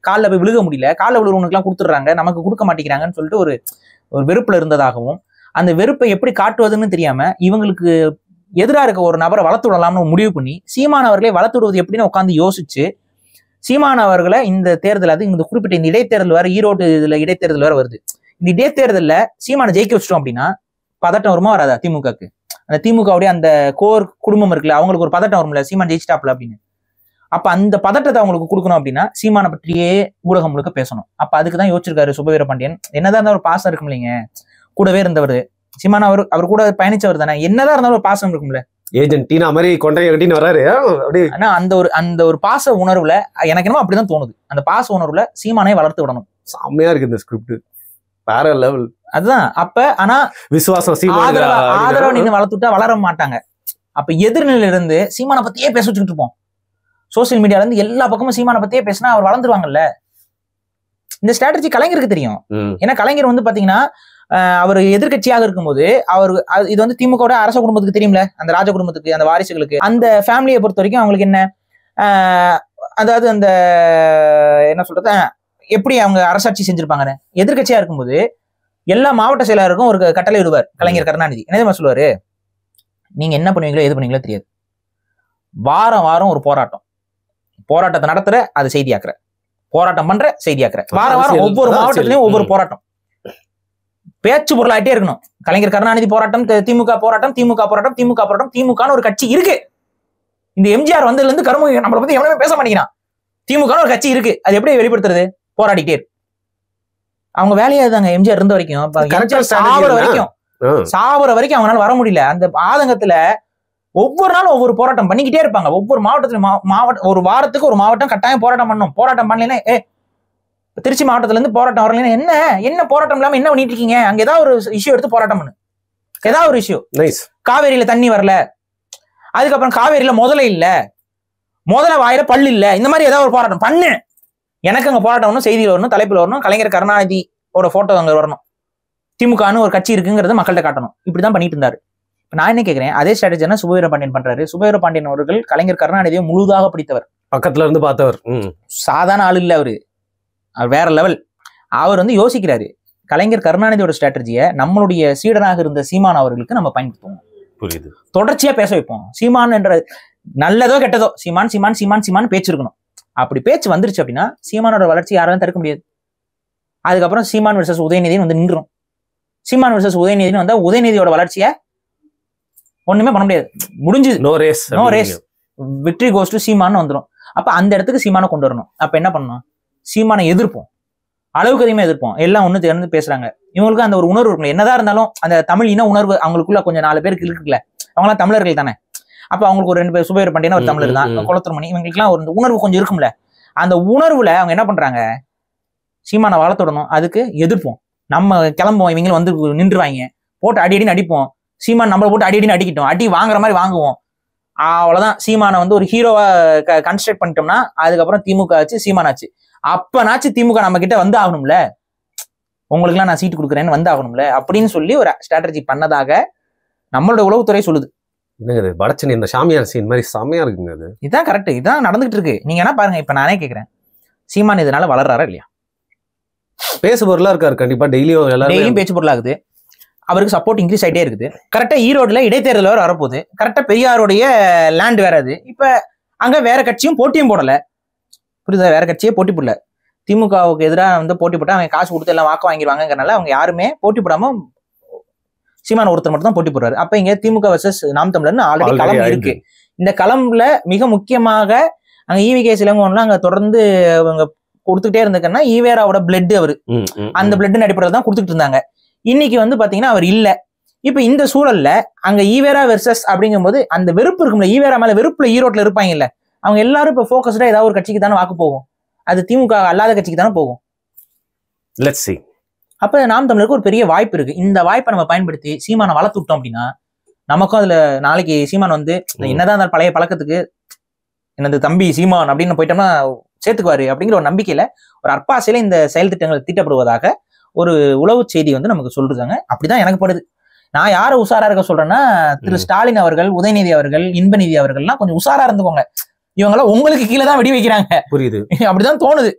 காலில் போய் விழுக முடியல, காலில் விழுறவனுக்கு எல்லாம் கொடுத்துடுறாங்க, நமக்கு கொடுக்க மாட்டேங்கிறாங்கன்னு சொல்லிட்டு ஒரு வெறுப்புல இருந்ததாகவும், அந்த வெறுப்பை எப்படி காட்டுவதுன்னு தெரியாம இவங்களுக்கு எதிராக இருக்க ஒரு நபரை வளர்த்து விடலாம்னு முடிவு பண்ணி சீமானவர்களை வளர்த்து விடுவது எப்படின்னு உட்காந்து யோசிச்சு, சீமானவர்களை இந்த தேர்தல், அது இந்த குறிப்பிட்ட இந்த இடைத்தேர்தல் வேற, ஈரோடு இதுல இடைத்தேர்தல் வேற வருது. இந்த இடைத்தேர்தலில் சீமானை ஜெயிக்க வச்சிட்டோம் அப்படின்னா பதட்டம் வருமா வராதா திமுகக்கு? அந்த திமுகவுடைய அந்த கோர் குடும்பம் இருக்குல்ல, அவங்களுக்கு ஒரு பதட்டம் வரும்ல, சீமான் ஜெயிச்சிட்டாப்ல அப்படின்னு. அப்ப அந்த பதட்டத்தை அவங்களுக்கு கொடுக்கணும் அப்படின்னா சீமானை பற்றியே ஊடகம் முழுக்க பேசணும். அப்ப அதுக்குதான் யோசிச்சிருக்காரு சுபவீர பாண்டியன். என்னதான் இருந்தாலும் ஒரு பாசம் இருக்கும் இல்லைங்க, கூடவே இருந்தவர் சீமான், அவர் கூட பயணிச்சவர் தானே, என்னதான் இருந்தாலும் ஒரு பாசம் இருக்கும்ல. ஏஜென்ட் டீனா மாதிரி கொண்டைய கட்டின்னு வராரு. ஆனா அந்த ஒரு பாச உணர்வுல எனக்கு என்னமோ அப்படிதான் தோணுது. அந்த பாச உணர்வுல சீமானை வளர்த்து விடணும். செம்மையா இருக்கு இந்த ஸ்கிரிப்ட், வேற லெவல். அதுதான். அப்ப ஆனா விசுவாசம் ஆதரவு நீங்க வளர்த்துட்டா வளர மாட்டாங்க. அப்ப எதிர்நிலையில இருந்து சீமானை பத்தியே பேச வச்சுக்கிட்டு இருப்போம். சோசியல் மீடியால இருந்து எல்லா பக்கமும் சீமானை பத்தியே பேசினா அவர் வளர்ந்துருவாங்கல்ல. இந்த ஸ்ட்ராட்டஜி கலைஞருக்கு தெரியும். ஏன்னா கலைஞர் வந்து பாத்தீங்கன்னா அவர் எதிர்கட்சியாக இருக்கும்போது இது வந்து திமுக அரச குடும்பத்துக்கு தெரியும்ல, அந்த ராஜ குடும்பத்துக்கு, அந்த வாரிசுகளுக்கு, அந்த ஃபேமிலியை பொறுத்த வரைக்கும் அவங்களுக்கு என்ன, அதாவது அந்த என்ன சொல்றது, எப்படி அவங்க அரசாட்சி செஞ்சிருப்பாங்கன்னு. எதிர்கட்சியா இருக்கும்போது எல்லா மாவட்ட செயலாளருக்கும் ஒரு கட்டளை விடுவார் கலைஞர் கருணாநிதி. என்ன சொல்லுவாரு, நீங்க என்ன பண்ணுவீங்களோ எது பண்ணுவீங்களோ தெரியாது, வாரம் வாரம் ஒரு போராட்டத்தை நடத்துற, அது செய்தியாக்குற, போராட்டம் பண்ற, செய்தியாக்குற, வாரம் வாரம் ஒவ்வொரு மாவட்டத்திலையும் ஒவ்வொரு போராட்டம், பேச்சு பொருளாயிட்டே இருக்கணும். கலைஞர் கருணாநிதி போராட்டம், திமுக போராட்டம், திமுக போராட்டம், திமுக போராட்டம், திமுகன்னு ஒரு கட்சி இருக்கு. இந்த எம்ஜிஆர் வந்ததுல இருந்து கரும நம்மளை பத்தி எவனுமே பேச மாட்டேங்கிறான். திமுகன்னு ஒரு கட்சி இருக்கு, அது எப்படி வெளிப்படுத்துறது, போராடிட்டே இருக்கு. அவங்க வேலையா தாங்க எம்ஜிஆர் இருந்த வரைக்கும், சாவர வரைக்கும் அவங்களால வர முடியல. அந்த ஆதங்கத்துல ஒவ்வொரு நாளும் ஒவ்வொரு போராட்டம் பண்ணிக்கிட்டே இருப்பாங்க. ஒவ்வொரு மாவட்டத்திலும் ஒரு வாரத்துக்கு ஒரு மாவட்டம் கட்டாயம் போராட்டம் பண்ணணும். போராட்டம் பண்ணலைன்னா திருச்சி மாவட்டத்துல இருந்து போராட்டம் வரலைன்னா என்ன போராட்டம் இல்லாம என்ன பண்ணிட்டு இருக்கீங்க, அங்க ஏதாவது ஒரு இஷ்யூ எடுத்து போராட்டம் பண்ணு, ஏதாவது ஒரு இஷ்யூ. காவேரியில தண்ணி வரல, அதுக்கப்புறம் காவேரியில முதல வாயில பல்லு இல்ல, இந்த மாதிரி ஏதாவது ஒரு போராட்டம் பண்ணு. எனக்கு அங்க போராட்டம் வரணும், செய்தியில் வரணும், தலைப்பில் வரணும், கலைஞர் கருணாநிதியோட போட்டோ அங்க வரணும், திமுகன்னு ஒரு கட்சி இருக்குங்கிறத மக்கள்கிட்ட காட்டணும். இப்படிதான் பண்ணிட்டு இருந்தாரு. நான் என்ன கேட்கிறேன், அதே ஸ்ட்ராட்டஜி என்ன சுபவீர பாண்டியன் பண்றாரு. சுபவீர பாண்டியன் அவர்கள் கலைஞர் கருணாநிதியை முழுதாக பிடித்தவர், பக்கத்துல இருந்து பார்த்தவர், சாதாரண ஆள் இல்ல அவரு, வேற லெவல். அவர் வந்து யோசிக்கிறாரு, கலைஞர் கருணாநிதியோட ஸ்ட்ராட்டஜியை நம்மளுடைய சீடனாக இருந்த சீமான் அவர்களுக்கு நம்ம பயன்படுத்துவோம். புரியுது. தொடர்ச்சியா பேச வைப்போம். சீமான் என்ற நல்லதோ கெட்டதோ சீமான் சீமான் சீமான் சீமான் பேச்சு இருக்கணும். அப்படி பேச்சு வந்துருச்சு அப்படின்னா சீமானோட வளர்ச்சி யாராலும் தடுக்க முடியாது. அதுக்கப்புறம் சீமான் வெர்சஸ் உதயநிதினு வந்து நின்றும். சீமான் வெர்சஸ் உதயநிதினு வந்தா உதயநிதியோட வளர்ச்சியை ஒண்ணுமே பண்ண முடியாது, முடிஞ்சது. No race, victory goes to சீமான்னு வந்துடும். அப்ப அந்த இடத்துக்கு சீமானை கொண்டு வரணும். அப்ப என்ன பண்ணணும்? சீமானை எதிர்ப்போம், அளவுக்கு அதிகமா எதிர்ப்போம். எல்லாம் ஒண்ணு திறந்து பேசுறாங்க. இவங்களுக்கு அந்த ஒரு உணர்வு இருக்குல்ல, என்னதான் இருந்தாலும் அந்த தமிழ் இன உணர்வு அவங்களுக்குள்ள கொஞ்சம் 4 பேருக்கு இருக்குல்ல. அவங்களாம் தமிழர்கள் தானே. அப்ப அவங்களுக்கு ஒரு 2 பேர், சுபேர் பாண்டியன் ஒரு தமிழர் தான், குளத்துமணி, இவங்களுக்குலாம் ஒரு உணர்வு கொஞ்சம் இருக்கும்ல. அந்த உணர்வுல அவங்க என்ன பண்றாங்க? சீமானை வளர்த்துடணும், அதுக்கு எதிர்ப்போம். நம்ம கிளம்புவோம், இவங்களும் வந்து நின்றுவாங்க, போட்டு அடின்னு அடிப்போம். சீமான் நம்மளை போட்டு அடின்னு அடிக்கிட்டோம், அடி வாங்குற மாதிரி வாங்குவோம். அவ்வளவுதான். சீமானை வந்து ஒரு ஹீரோவா கன்ஸ்ட்ரக்ட் பண்ணிட்டோம்னா அதுக்கப்புறம் திமுக ஆச்சு, சீமான் ஆச்சு. அப்பனாச்சு திமுக நம்ம கிட்ட வந்து ஆகணும்ல, உங்களுக்கு எல்லாம் நான் சீட்டு கொடுக்குறேன்னு வந்து ஆகணும்ல அப்படின்னு சொல்லி ஒரு ஸ்ட்ராட்டஜி பண்ணதாக நம்மளோட உளவுத்துறை சொல்லுது. வடச்சென்னை இந்த சாமியார் சீன் மாதிரி செமையா இருக்குங்க. அது இதான் கரெக்ட், இதான் நடந்துகிட்டு இருக்கு. நீங்க என்ன பாருங்க, இப்ப நானே கேட்கிறேன், சீமான் இதனால வளர்றாரா இல்லையா? பேசு பொருளா இருக்காரு கண்டிப்பா. டெய்லியும் பேச்சு பொருளாகுது. அவருக்கு சப்போர்ட் இன்க்ரீஸ் ஆகிட்டே இருக்குது. கரெக்டா ஈரோடுல இடைத்தேர்தல் வேற வரப்போகுது. கரெக்டா பெரியாருடைய லேண்ட் வேற அது. இப்ப அங்க வேற கட்சியும் போட்டியும் போடல, புரியுதா? வேற கட்சியே போட்டி போடல. திமுகவுக்கு எதிராக வந்து போட்டி போட்டு அவங்க காசு கொடுத்து எல்லாம் வாக்கு வாங்கிடுவாங்கிறனால அவங்க யாருமே போட்டி போடாம சீமான் ஒருத்தர் மட்டும் தான் போட்டி போடுறாரு. அப்ப இங்க திமுக வர்சஸ் நாம் தமிழர்னு ஆல்ரெடி களம் இருக்கு. இந்த களம்ல மிக முக்கியமாக அங்க ஈவிகே இளங்கோவன்லாம் அங்க தொடர்ந்து அவங்க கொடுத்துக்கிட்டே இருந்திருக்கன்னா ஈவேராவோட பிளட், அவரு அந்த பிளட் அடிப்படையில் தான் கொடுத்துட்டு இருந்தாங்க. இன்னைக்கு வந்து பாத்தீங்கன்னா அவர் இல்ல. இப்ப இந்த சூழல்ல அங்க ஈவேரா வெர்சஸ் அப்படிங்கும்போது அந்த வெறுப்பு இருக்கும்ல, ஈவேரா மேல வெறுப்புல ஈரோட்ல இருப்பாங்க இல்ல, அவங்க எல்லாரும் இப்ப போக்கஸ்டா ஏதாவது ஒரு கட்சிக்கு தானே வாக்கு போகும். அது திமுக அல்லாத கட்சிக்கு தானே போகும். Let's see. அப்ப நாம் தமிழருக்கு ஒரு பெரிய வாய்ப்பு இருக்கு. இந்த வாய்ப்பை நம்ம பயன்படுத்தி சீமானை வளர்த்து விட்டோம் அப்படின்னா நமக்கும் அதுல நாளைக்கு சீமான் வந்து என்னதான் அந்த பழைய பழக்கத்துக்கு என்னது தம்பி சீமான் அப்படின்னு போயிட்டோம்னா சேர்த்துக்குவாரு அப்படிங்கிற ஒரு நம்பிக்கையில ஒரு அற்பாசையில இந்த செயல் திட்டங்கள் தீட்டப்படுவதாக ஒரு உளவு செய்தி வந்து நமக்கு சொல்லிருக்காங்க. அப்படிதான் எனக்கு படுது. நான் யாரை உஷாரா இருக்க சொல்றேன்னா, திரு ஸ்டாலின் அவர்கள், உதயநிதி அவர்கள், இன்பநிதி அவர்கள்லாம் கொஞ்சம் உஷாரா இருந்துக்கோங்க. இவங்கெல்லாம் உங்களுக்கு கீழே தான் வெடி வைக்கிறாங்க, புரியுது? அப்படிதான் தோணுது,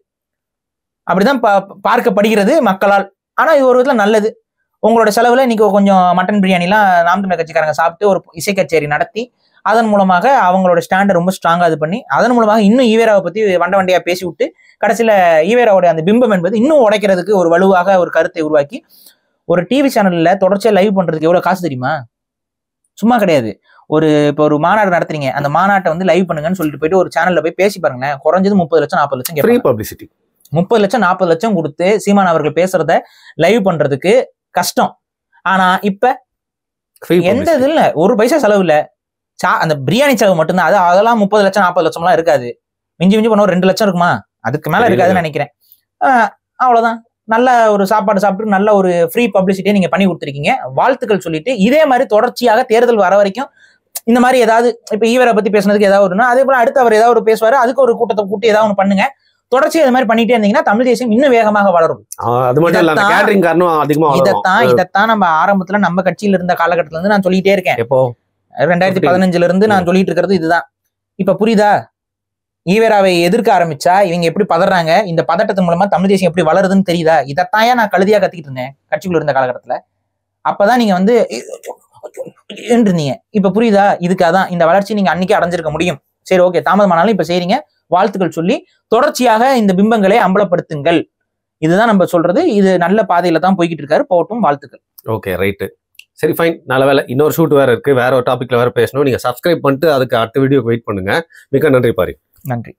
அப்படிதான் பார்க்கப்படுகிறது மக்களால். ஆனா இது ஒரு விதத்துல நல்லது. உங்களோட செலவுல இன்னைக்கு கொஞ்சம் மட்டன் பிரியாணிலாம் நாம் தமிழர் கட்சிக்காரங்க சாப்பிட்டு ஒரு இசை கச்சேரி நடத்தி அதன் மூலமாக அவங்களோட ஸ்டாண்டை ரொம்ப ஸ்ட்ராங்கா இது பண்ணி அதன் மூலமாக இன்னும் ஈவேராவை பத்தி வண்டையா பேசி விட்டு கடைசியில ஈவேராவோட அந்த பிம்பம் என்பது இன்னும் உடைக்கிறதுக்கு ஒரு வலுவாக ஒரு கருத்தை உருவாக்கி ஒரு டிவி சேனல்ல தொடர்ச்சியா லைவ் பண்றதுக்கு எவ்வளவு காசு தெரியுமா? சும்மா கிடையாது. இப்போ ஒரு மாநாடு நடத்துறீங்க, அந்த மாநாட்டை வந்து லைவ் பண்ணுங்கன்னு சொல்லிட்டு போயிட்டு ஒரு சேனல்ல போய் பேசி பாருங்களேன், குறைஞ்சது 30 லட்சம் 40 லட்சம் 30 லட்சம் 40 லட்சம் கொடுத்து சீமான் அவர்கள் பேசுறத லைவ் பண்றதுக்கு கஷ்டம். ஆனா இப்ப எந்த இது இல்ல, ஒரு பைசா செலவு இல்ல. அந்த பிரியாணி செலவு மட்டும்தான். அதெல்லாம் 30 லட்சம் 40 லட்சம் எல்லாம் இருக்காது. மிஞ்சி மிஞ்சி பண்ண 2 லட்சம் இருக்குமா? அதுக்கு மேல இருக்காதுன்னு நினைக்கிறேன். அவ்வளவுதான். நல்ல ஒரு சாப்பாடு சாப்பிட்டு நல்ல ஒரு ஃப்ரீ பப்ளிசிட்டியை நீங்க பண்ணி கொடுத்துருக்கீங்க. வாழ்த்துக்கள் சொல்லிட்டு இதே மாதிரி தொடர்ச்சியாக தேர்தல் வர வரைக்கும் இந்த மாதிரி ஏதாவது இப்ப ஈவரை பத்தி பேசுனதுக்கு ஏதாவது ஒண்ணு, அதே போல அடுத்து அவர் ஏதாவது ஒரு பேசுவாரு, அதுக்கு ஒரு கூட்டத்தை கூட்டி ஏதாவது ஒண்ணு பண்ணுங்க. தொடர்ச்சியா இது மாதிரி பண்ணிட்டே இருந்தீங்கன்னா தமிழ் தேசியம் இன்னும் வேகமாக வளரும். இதைத்தான் நம்ம ஆரம்பத்துல நம்ம கட்சியில இருந்த காலகட்டத்துல இருந்து நான் சொல்லிட்டே இருக்கேன். 2015 இருந்து நான் சொல்லிட்டு இருக்கிறது இதுதான். இப்ப புரியுதா? ஈவேராவை எதிர்க்க ஆரம்பிச்சா இவங்க எப்படி பதறாங்க, இந்த பதட்டத்தின் மூலமா தமிழ் தேசியம் எப்படி வளருதுன்னு தெரியுதா? இதைத்தான் நான் கழுதியா கத்திக்கிட்டு இருந்தேன் கட்சிக்குள்ள இருந்த காலகட்டத்துல. அப்பதான் நீங்க வந்து இருந்தீங்க. இப்ப புரியுதா? இதுக்காதான் இந்த வளர்ச்சி நீங்க அன்னைக்கே அடைஞ்சிருக்க முடியும். சரி, ஓகே, தாமதமானாலும் இப்ப செய்றீங்க, வாழ்த்துக்கள் சொல்லி தொடர்ச்சியாக இந்த பிம்பங்களை அம்பலப்படுத்துங்கள். இதுதான் நம்ம சொல்றது. இது நல்ல பாதையில தான் போய்கிட்டு இருக்காரு, போட்டும், வாழ்த்துக்கள். ஓகே, ரைட்டு, சரி, ஃபைன். நல்ல வேலை, இன்னொரு ஷூட் வேற இருக்கு, வேற ஒரு டாபிக்ல வேற பேசணும். நீங்க சப்ஸ்கிரைப் பண்ணிட்டு அதுக்கு அடுத்த வீடியோக்கு வெயிட் பண்ணுங்க. மிக்க நன்றி பாரி. நன்றி.